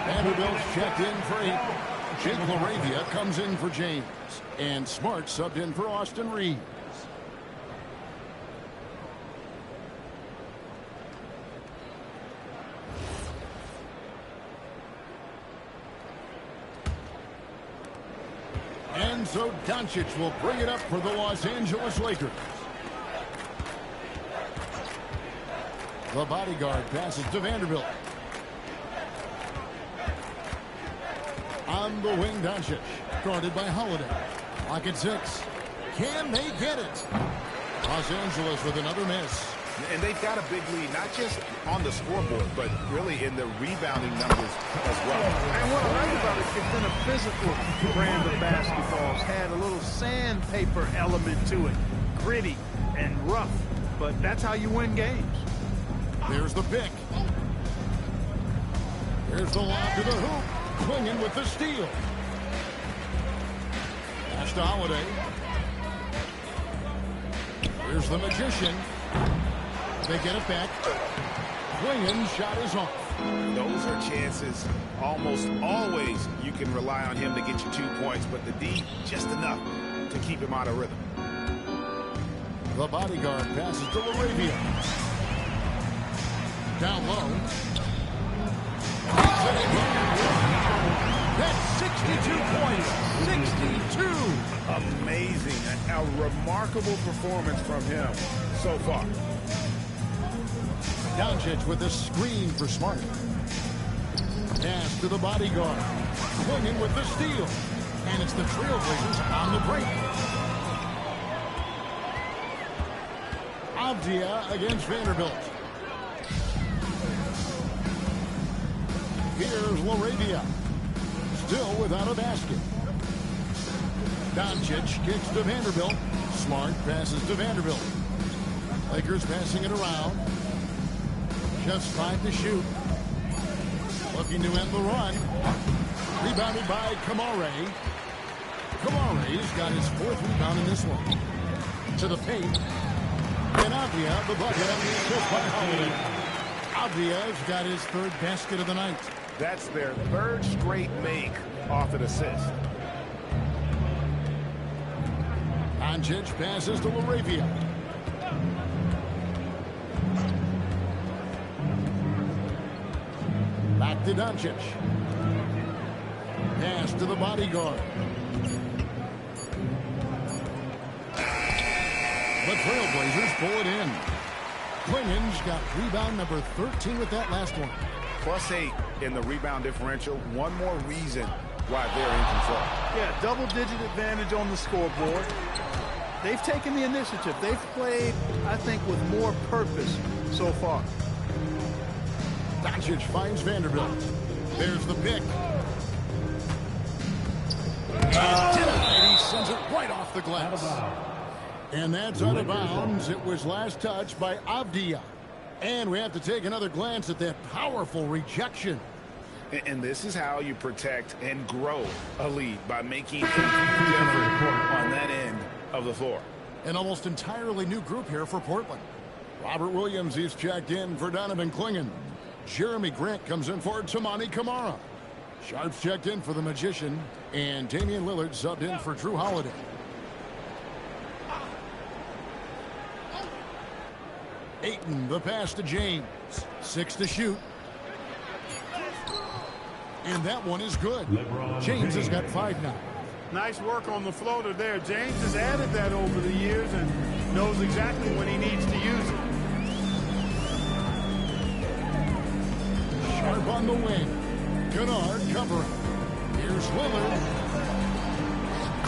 Speaker 1: Vanderbilt's checked in for 8. Jake LaRavia comes in for James. And Smart subbed in for Austin Reeves. And so Doncic will bring it up for the Los Angeles Lakers. The bodyguard passes to Vanderbilt. On the wing, Doncic, guarded by Holiday. Clock at 6. Can they get it? Los Angeles with another miss.
Speaker 2: And they've got a big lead, not just on the scoreboard, but really in the rebounding numbers as well.
Speaker 3: And what I like about it, it's been a physical brand of basketball. It's had a little sandpaper element to it. Gritty and rough, but that's how you win games.
Speaker 1: There's the pick. Here's the lob to the hoop. Klingon with the steal. Pass to Holiday. Here's the Magician. They get it back. Klingon's shot is off.
Speaker 2: Those are chances almost always you can rely on him to get you 2 points, but the D just enough to keep him out of rhythm.
Speaker 1: The bodyguard passes to LaRavia. Down low. That's 62 points. 62.
Speaker 2: Amazing. A remarkable performance from him so far.
Speaker 1: Doncic with a screen for Smart. Pass to the bodyguard. Klingon with the steal. And it's the Trailblazers on the break. Avdia against Vanderbilt. Here's LaRavia. Still without a basket. Doncic kicks to Vanderbilt. Smart passes to Vanderbilt. Lakers passing it around. Just 5 to shoot. Looking to end the run. Rebounded by Kamare. Kamare's got his 4th rebound in this one. To the paint. And Avdia, the bucket on the assist by Holiday. Avdia's got his 3rd basket of the night.
Speaker 2: That's their 3rd straight make off an assist.
Speaker 1: Doncic passes to Laravia. Back to Doncic. Pass to the bodyguard. The Trailblazers pull it in. Klingen's got rebound number 13 with that last one.
Speaker 2: +8 in the rebound differential. One more reason why they're in control.
Speaker 3: Yeah, double-digit advantage on the scoreboard. They've taken the initiative. They've played, I think, with more purpose so far.
Speaker 1: Doncic finds Vanderbilt. There's the pick. And he sends it right off the glass. And that's out of bounds. It was last touched by Avdia. And we have to take another glance at that powerful rejection.
Speaker 2: And this is how you protect and grow a lead, by making every difference on that end of the floor.
Speaker 1: An almost entirely new group here for Portland. Robert Williams is checked in for Donovan Klingen. Jeremy Grant comes in for Tamani Kamara. Sharp's checked in for the Magician. And Damian Lillard subbed in for Drew Holiday. Ayton, the pass to James. 6 to shoot. And that one is good. James has got 5 now.
Speaker 3: Nice work on the floater there. James has added that over the years and knows exactly when he needs to use it.
Speaker 1: Sharp on the wing. Kennard covering. Here's Lillard.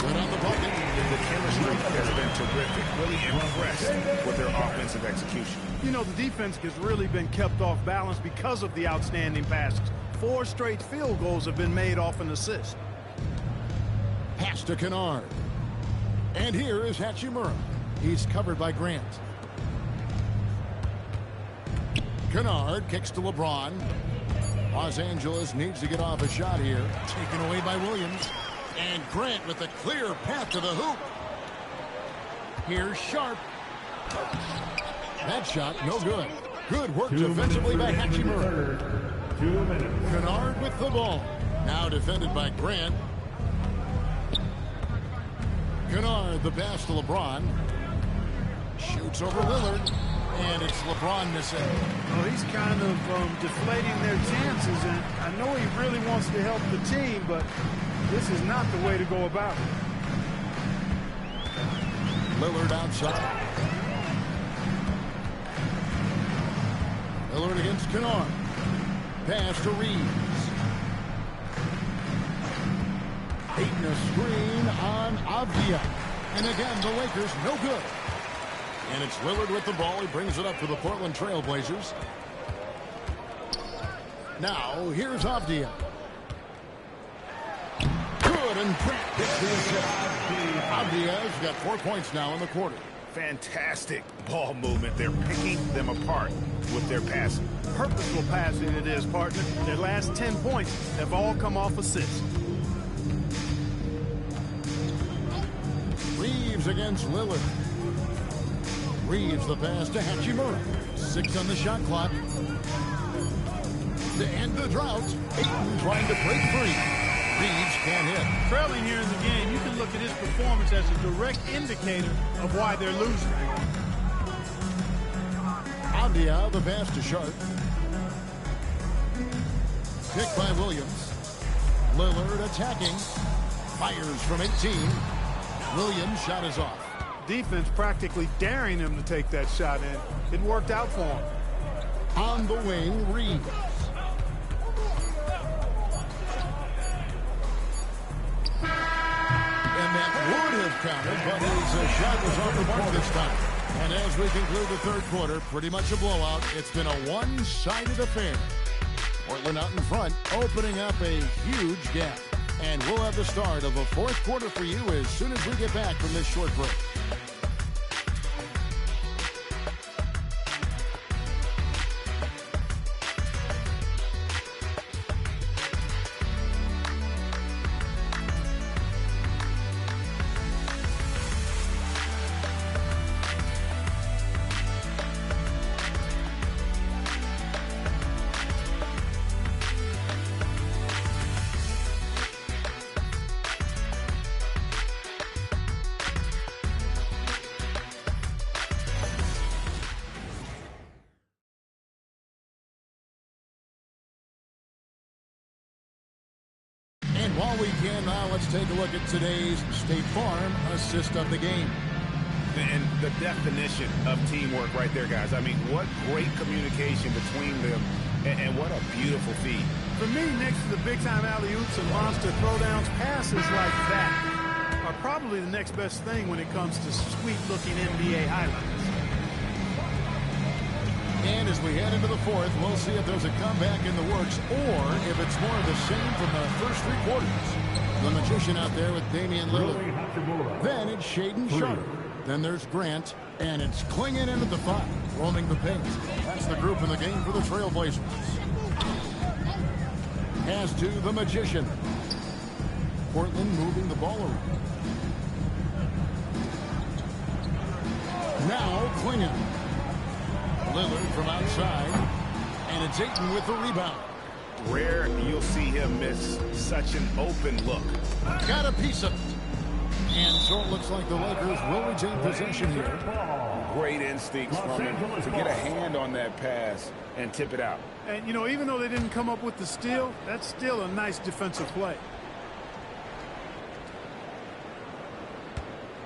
Speaker 1: Good on the bucket.
Speaker 2: The chemistry has been terrific. Really impressed with their offensive execution.
Speaker 3: You know, the defense has really been kept off balance because of the outstanding passes. 4 straight field goals have been made off an assist.
Speaker 1: Pass to Kennard. And here is Hachimura. He's covered by Grant. Kennard kicks to LeBron. Los Angeles needs to get off a shot here. Taken away by Williams. And Grant with a clear path to the hoop. Here's Sharp. That shot, no good. Good work defensively by Hachimura.
Speaker 7: 2 minutes.
Speaker 1: Kennard with the ball. Now defended by Grant. Kennard, the pass to LeBron. Shoots over Lillard. And it's LeBron missing.
Speaker 3: Well, he's kind of deflating their chances, and I know he really wants to help the team, but this is not the way to go about it.
Speaker 1: Lillard outside. Lillard against Kennard. Pass to Reeves. Ayton a screen on Avdia. And again, the Lakers no good. And it's Lillard with the ball. He brings it up for the Portland Trailblazers. Now, here's Avdia. Good, and Grant gets the assist. Avdia's got 4 points now in the quarter.
Speaker 2: Fantastic ball movement. They're picking them apart with their passing.
Speaker 3: Purposeful passing it is, partner. Their last 10 points have all come off assists.
Speaker 1: Reeves against Lillard. Reeves the pass to Hachimura. 6 on the shot clock. To end the drought, Ayton trying to break free. Reeves can't hit.
Speaker 3: Trailing here in the game, you can look at his performance as a direct indicator of why they're losing.
Speaker 1: Avdia, the pass to Sharp. Picked by Williams. Lillard attacking. Fires from 18. Williams' shot is off.
Speaker 3: Defense practically daring him to take that shot in. It worked out for him.
Speaker 1: On the wing, Reeves. And that would have counted, but his shot was off the mark this time. And as we conclude the third quarter, pretty much a blowout. It's been a one-sided affair. Portland out in front, opening up a huge gap. And we'll have the start of a fourth quarter for you as soon as we get back from this short break. And while we can now, let's take a look at today's State Farm assist of the game.
Speaker 2: And the definition of teamwork right there, guys. I mean, what great communication between them, and what a beautiful feed.
Speaker 3: For me, next to the big-time alley-oops and monster throwdowns, passes like that are probably the next best thing when it comes to sweet-looking NBA highlights.
Speaker 1: And as we head into the fourth, we'll see if there's a comeback in the works or if it's more of the same from the first three quarters. The Magician out there with Damian Lillard. Then it's Shaedon Sharpe. Then there's Grant, and it's Clingan into the 5, roaming the paint. That's the group in the game for the Trailblazers. Pass to the Magician. Portland moving the ball around. Now Clingan. Lillard from outside, and it's Ayton with the rebound.
Speaker 2: Rare you'll see him miss such an open look.
Speaker 1: Got a piece of it. And so it looks like the Lakers will retain possession here.
Speaker 2: Great instincts from him to get a hand on that pass and tip it out.
Speaker 3: And, you know, even though they didn't come up with the steal, that's still a nice defensive play.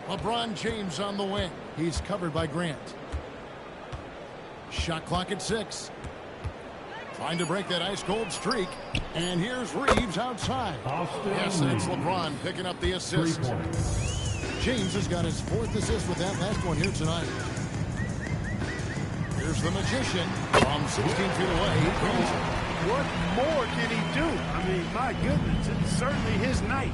Speaker 1: LeBron James on the wing. He's covered by Grant. Shot clock at 6. Trying to break that ice-cold streak. And here's Reeves outside. Yes, it's LeBron picking up the assist. James has got his 4th assist with that last one here tonight. Here's the Magician from 16 feet away. He cleans it.
Speaker 3: What more can he do? I mean, my goodness, it's certainly his night.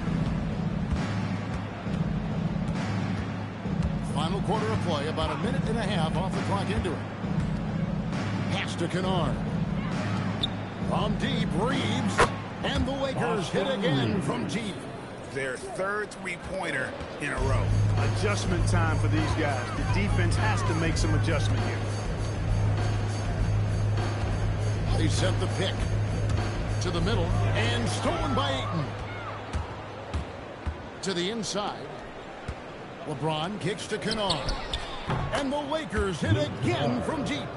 Speaker 1: Final quarter of play, about a minute and a half off the clock into it. Pass to Kennard. From deep, Reeves. And the Lakers hit again from deep.
Speaker 2: Their 3rd three-pointer in a row.
Speaker 3: Adjustment time for these guys. The defense has to make some adjustment here.
Speaker 1: They set the pick to the middle and stolen by Ayton. To the inside. LeBron kicks to Kennard. And the Lakers hit again from deep.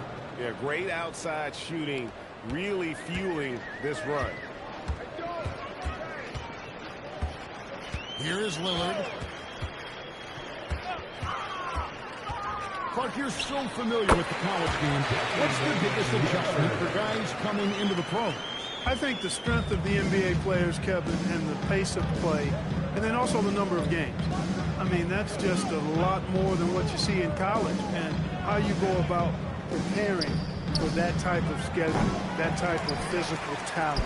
Speaker 2: Yeah, great outside shooting, really fueling this run.
Speaker 1: Here is Lillard. Clark, you're so familiar with the college game. What's the biggest adjustment for guys coming into the pros?
Speaker 3: I think the strength of the NBA players, Kevin, and the pace of play, and then also the number of games. I mean, that's just a lot more than what you see in college, and how you go about preparing for that type of schedule, that type of physical talent,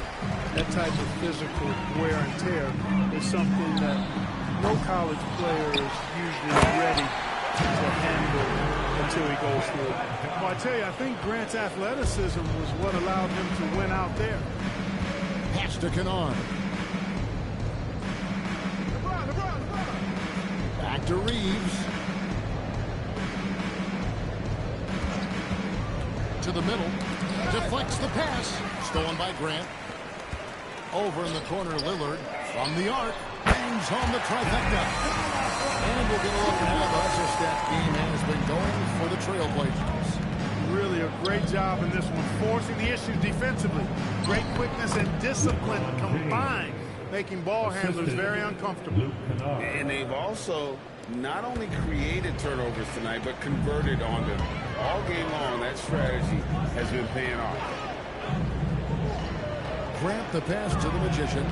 Speaker 3: that type of physical wear and tear is something that no college player is usually ready to handle until he goes through it. Well, I tell you, I think Grant's athleticism was what allowed him to win out there.
Speaker 1: Pass to Kennard. Back to Reeves. To the middle. Deflects the pass. Stolen by Grant. Over in the corner, Lillard. From the arc. Bangs home the trifecta. And we'll get a look at how the assist that game has been going for the Trailblazers.
Speaker 3: Really a great job in this one, forcing the issues defensively. Great quickness and discipline combined, making ball handlers very uncomfortable.
Speaker 4: And they've also not only created turnovers tonight, but converted on them. All game long, that strategy has been paying off.
Speaker 1: Grant the pass to the Magician.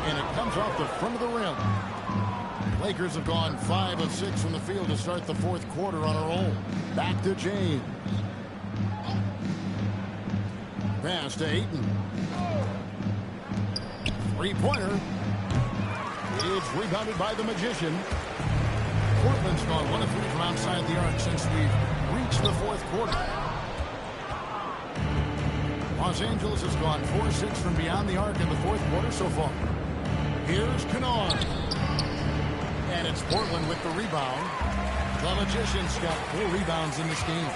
Speaker 1: And it comes off the front of the rim. Lakers have gone 5 of 6 from the field to start the 4th quarter on a roll. Back to James. Pass to Ayton. Three-pointer. It's rebounded by the Magician. Portland's gone 1 of 3 from outside the arc since we've reached the 4th quarter. Los Angeles has gone 4-6 from beyond the arc in the 4th quarter so far. Here's Kennard. And it's Portland with the rebound. The Magician's got 4 rebounds in this game.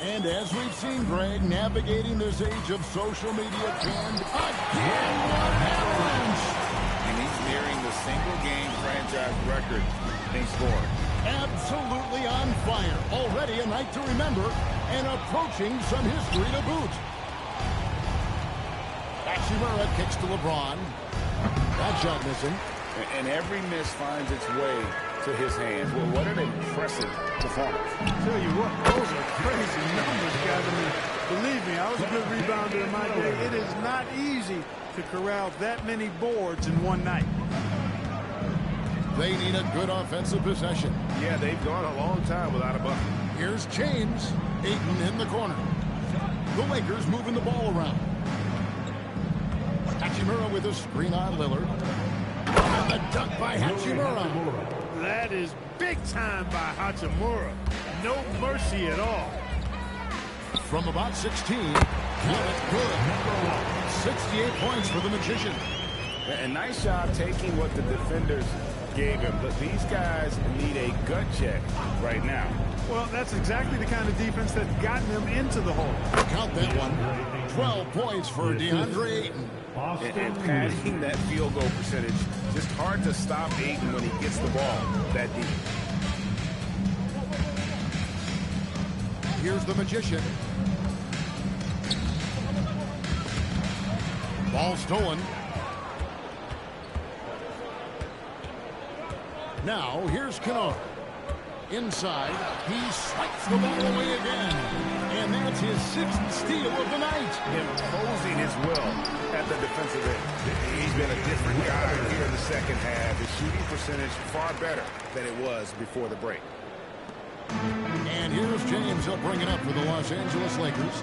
Speaker 1: And as we've seen, Greg, navigating this age of social media can again what happens?
Speaker 4: And he's nearing the single-game franchise record in scoring.
Speaker 1: Absolutely on fire. Already a night to remember and approaching some history to boot. Hachimura kicks to LeBron. That shot missing.
Speaker 2: And every miss finds its way to his hands. Well, what an impressive performance.
Speaker 3: Tell you what, those are crazy numbers, guys. I mean, believe me, I was a good rebounder in my day. It is not easy to corral that many boards in one night.
Speaker 1: They need a good offensive possession.
Speaker 2: Yeah, they've gone a long time without a bucket.
Speaker 1: Here's James. Ayton in the corner. The Lakers moving the ball around. Hachimura with a screen on Lillard. And the dunk by Hachimura.
Speaker 3: That is big time by Hachimura. No mercy at all.
Speaker 1: From about 16, Lillard good. 68 points for the Magician.
Speaker 2: A nice job taking what the defenders gave him, but these guys need a gut check right now.
Speaker 3: Well, that's exactly the kind of defense that's gotten them into the hole.
Speaker 1: Count that one. 12 points for DeAndre Ayton.
Speaker 2: And padding that field goal percentage, just hard to stop Ayton when he gets the ball that deep.
Speaker 1: Here's the Magician. Ball stolen. Now, here's Kennard. Inside, he swipes the ball away again. And that's his 6th steal of the night.
Speaker 2: Imposing his will at the defensive end. He's been a different guy here in the second half. His shooting percentage far better than it was before the break.
Speaker 1: And here's James. He'll bring it up for the Los Angeles Lakers.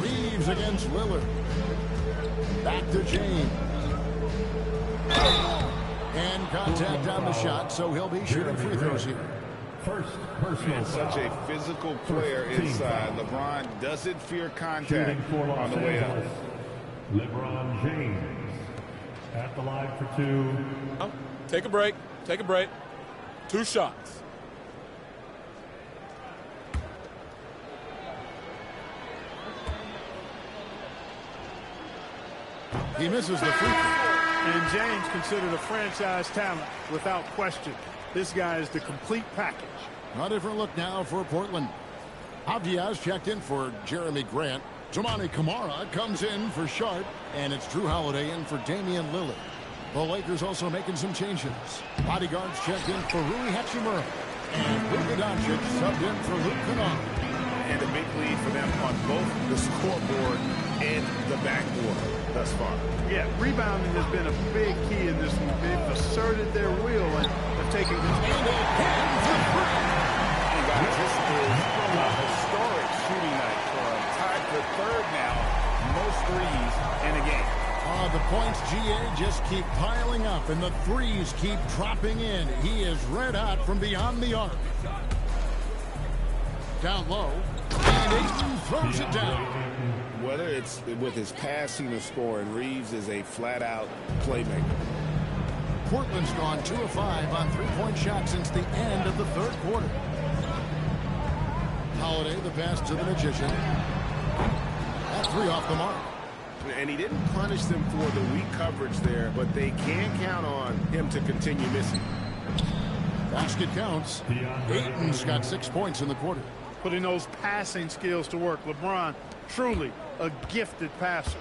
Speaker 1: Reeves against Lillard. Back to James. And contact on the shot, so he'll be shooting free throws here.
Speaker 7: First personal
Speaker 2: Such a physical player inside. LeBron doesn't fear contact on the way up.
Speaker 7: LeBron James at the line for two.
Speaker 8: Take a break. Take a break. 2 shots.
Speaker 1: He misses the free throw.
Speaker 3: And James considered a franchise talent without question. This guy is the complete package.
Speaker 1: A different look now for Portland. Diaz checked in for Jeremy Grant. Toumani Camara comes in for Sharp. And it's Drew Holiday in for Damian Lillard. The Lakers also making some changes. Bodyguards checked in for Rui Hachimura. And Luka Doncic subbed in for Luke Kennard.
Speaker 2: And a big lead for them on both the scoreboard and the backboard thus far.
Speaker 3: Yeah, rebounding has been a big key in this one. They've asserted their will and have taken control.
Speaker 2: And guys, this is a historic shooting night for him. Tied for 3rd now, most threes in a game.
Speaker 1: The points, GA, just keep piling up, and the threes keep dropping in. He is red hot from beyond the arc. Down low, and Ayton throws it down.
Speaker 4: Whether it's with his passing or scoring, Reeves is a flat-out playmaker.
Speaker 1: Portland's gone 2 of 5 on 3-point shots since the end of the 3rd quarter. Holiday, the pass to the Magician. That 3 off the mark.
Speaker 2: And he didn't punish them for the weak coverage there, but they can count on him to continue missing.
Speaker 1: Basket counts. Ayton's got 6 points in the quarter.
Speaker 3: Putting those passing skills to work. LeBron, truly a gifted passer.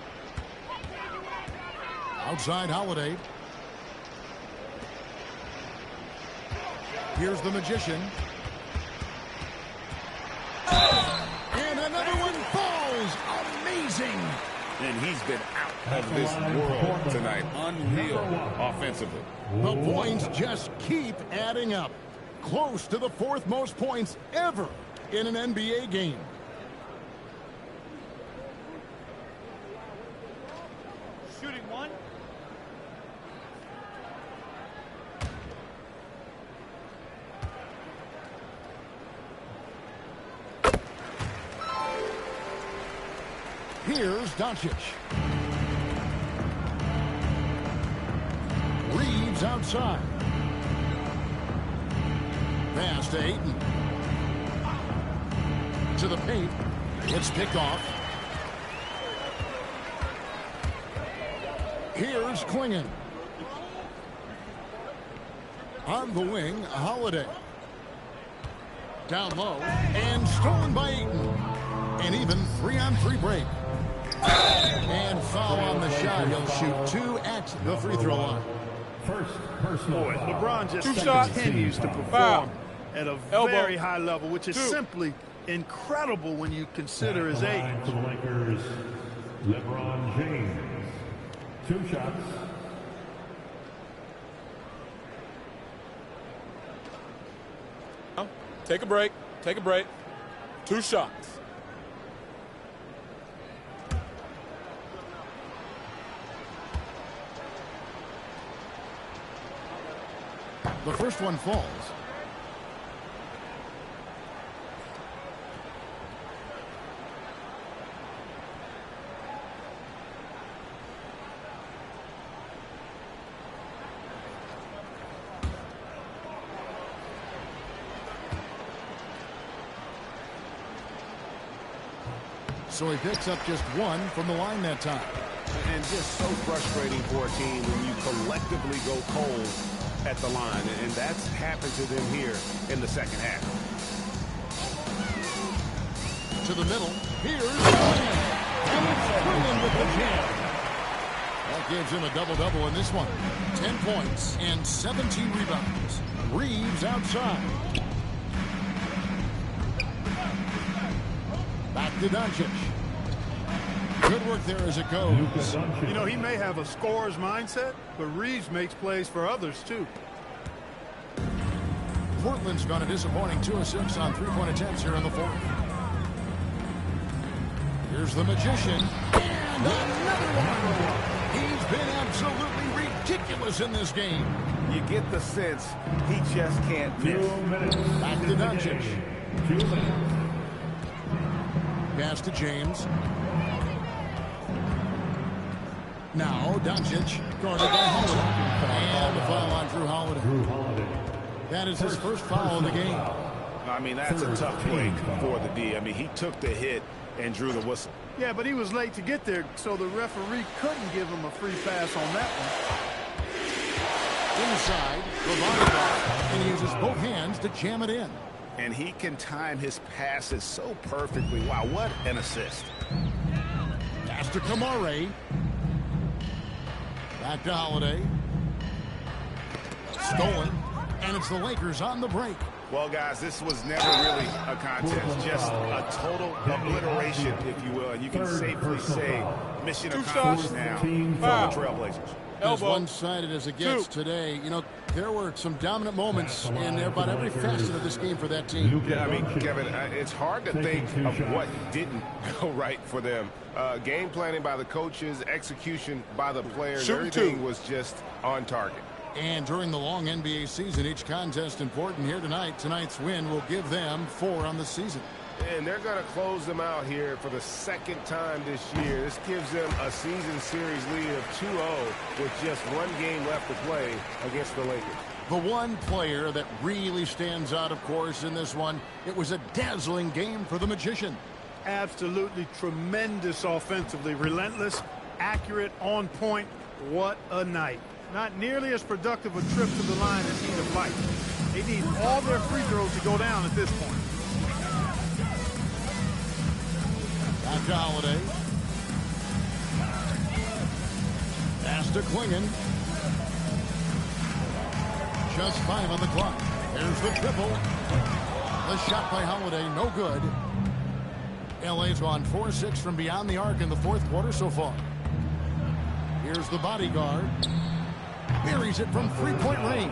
Speaker 1: Outside Holiday. Here's the Magician. And another one falls. Amazing.
Speaker 2: And he's been out of this world tonight. Unreal offensively.
Speaker 1: The points just keep adding up. Close to the 4th most points ever in an NBA game.
Speaker 3: Shooting one.
Speaker 1: Here's Doncic. Reeves outside. Pass to Ayton. To the paint. It's picked off. Here's Klingon. On the wing, Holiday. Down low and stolen by Ayton. An even 3-on-3 break. And foul on the shot. He'll shoot 2 at the free throw line.
Speaker 7: First personal
Speaker 3: Boy,
Speaker 7: foul.
Speaker 3: LeBron just
Speaker 8: 2 shots.
Speaker 3: continues to perform
Speaker 8: Foul.
Speaker 3: at a
Speaker 8: Elbow.
Speaker 3: very high level, which is
Speaker 8: 2.
Speaker 3: simply incredible when you consider his age.
Speaker 7: For the Lakers, LeBron James. 2 shots.
Speaker 8: Take a break. Take a break. 2 shots.
Speaker 1: The first one falls. So he picks up just 1 from the line that time.
Speaker 2: And just so frustrating for a team when you collectively go cold at the line. And that's happened to them here in the second half.
Speaker 1: To the middle. Here's Quinn. And it's Quinn with the jam. That gives him a double-double in this one. 10 points and 17 rebounds. Reeves outside. Back to Doncic. Good work there as it goes.
Speaker 3: You know, he may have a scorer's mindset, but Reeves makes plays for others, too.
Speaker 1: Portland's gone a disappointing 2 of 6 on 3-point attempts here in the fourth. Here's the Magician. And another one. He's been absolutely ridiculous in this game.
Speaker 2: You get the sense he just can't miss.
Speaker 7: 2 minutes.
Speaker 1: Back to Doncic.
Speaker 7: 2 minutes.
Speaker 1: Pass to James. Now Doncic guarded by Holiday. And the foul on Drew Holiday. That is his first foul of the game.
Speaker 2: I mean, that's a tough break for the D. I mean, he took the hit and drew the whistle.
Speaker 3: Yeah, but he was late to get there, so the referee couldn't give him a free pass on that one.
Speaker 1: Inside, Ravani, and he uses both hands to jam it in.
Speaker 2: And he can time his passes so perfectly. Wow, what an assist.
Speaker 1: Pass to Kamare. Back to Holiday. Stolen. And it's the Lakers on the break.
Speaker 2: Well, guys, this was never really a contest. Just a total obliteration, if you will. And you can safely say mission
Speaker 8: 2
Speaker 2: accomplished
Speaker 8: shots.
Speaker 2: now
Speaker 8: Foul.
Speaker 2: for the Trailblazers.
Speaker 1: As one-sided as it gets today, you know, there were some dominant moments in about every facet of this game for that team.
Speaker 2: Yeah, I mean, Kevin, it's hard to think of what didn't go right for them. Game planning by the coaches, execution by the players, everything was just on target.
Speaker 1: And during the long NBA season, each contest important here tonight. Tonight's win will give them 4 on the season.
Speaker 2: And they're going to close them out here for the second time this year. This gives them a season series lead of 2-0 with just 1 game left to play against the Lakers.
Speaker 1: The one player that really stands out, of course, in this one, it was a dazzling game for the Magician.
Speaker 3: Absolutely tremendous offensively. Relentless, accurate, on point. What a night. Not nearly as productive a trip to the line as he'd have liked. They need all their free throws to go down at this point.
Speaker 1: Back to Holiday. Pass to Klingon. Just 5 on the clock. There's the triple. The shot by Holiday, no good. LA's gone 4-6 from beyond the arc in the fourth quarter so far. Here's the bodyguard. Buries it from 3-point range.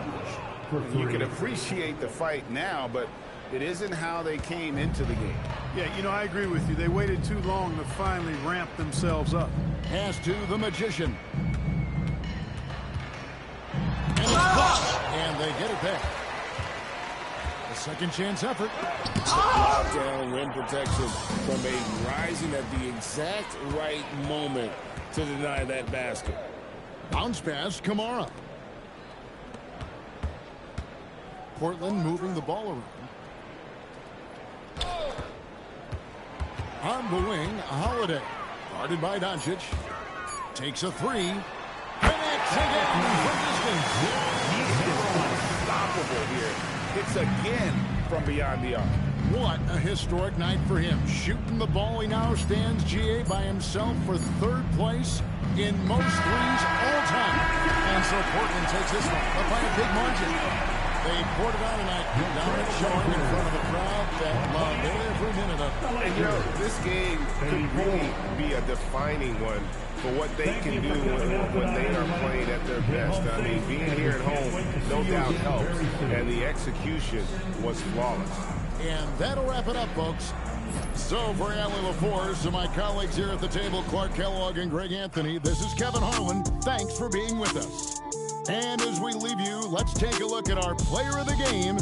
Speaker 2: You can appreciate the fight now, but it isn't how they came into the game.
Speaker 3: Yeah, you know, I agree with you. They waited too long to finally ramp themselves up.
Speaker 1: Pass to the Magician. And it's caught. And they get it back. A second chance effort.
Speaker 4: Down rim protection from Ayton, rising at the exact right moment to deny that basket.
Speaker 1: Bounce pass, Kamara. Portland moving the ball around. On the wing, Holiday. Guarded by Doncic. Takes a 3. Connects again from distance.
Speaker 2: He's unstoppable here. It's again from beyond the arc.
Speaker 1: What a historic night for him. Shooting the ball, he now stands GA by himself for third place in most threes all time. And so Portland takes this one up by a big margin. They poured it on tonight. Dominant showing in front of a crowd that loved every minute of it.
Speaker 2: And, you know, this game could really be a defining one for what they can do when they are playing at their best. I mean, being here at home no doubt helps, and the execution was flawless.
Speaker 1: And that'll wrap it up, folks. So for Allie LaForce and my colleagues here at the table, Clark Kellogg and Greg Anthony, this is Kevin Harlan. Thanks for being with us. And as we leave you, let's take a look at our player of the game,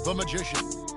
Speaker 1: the Magician.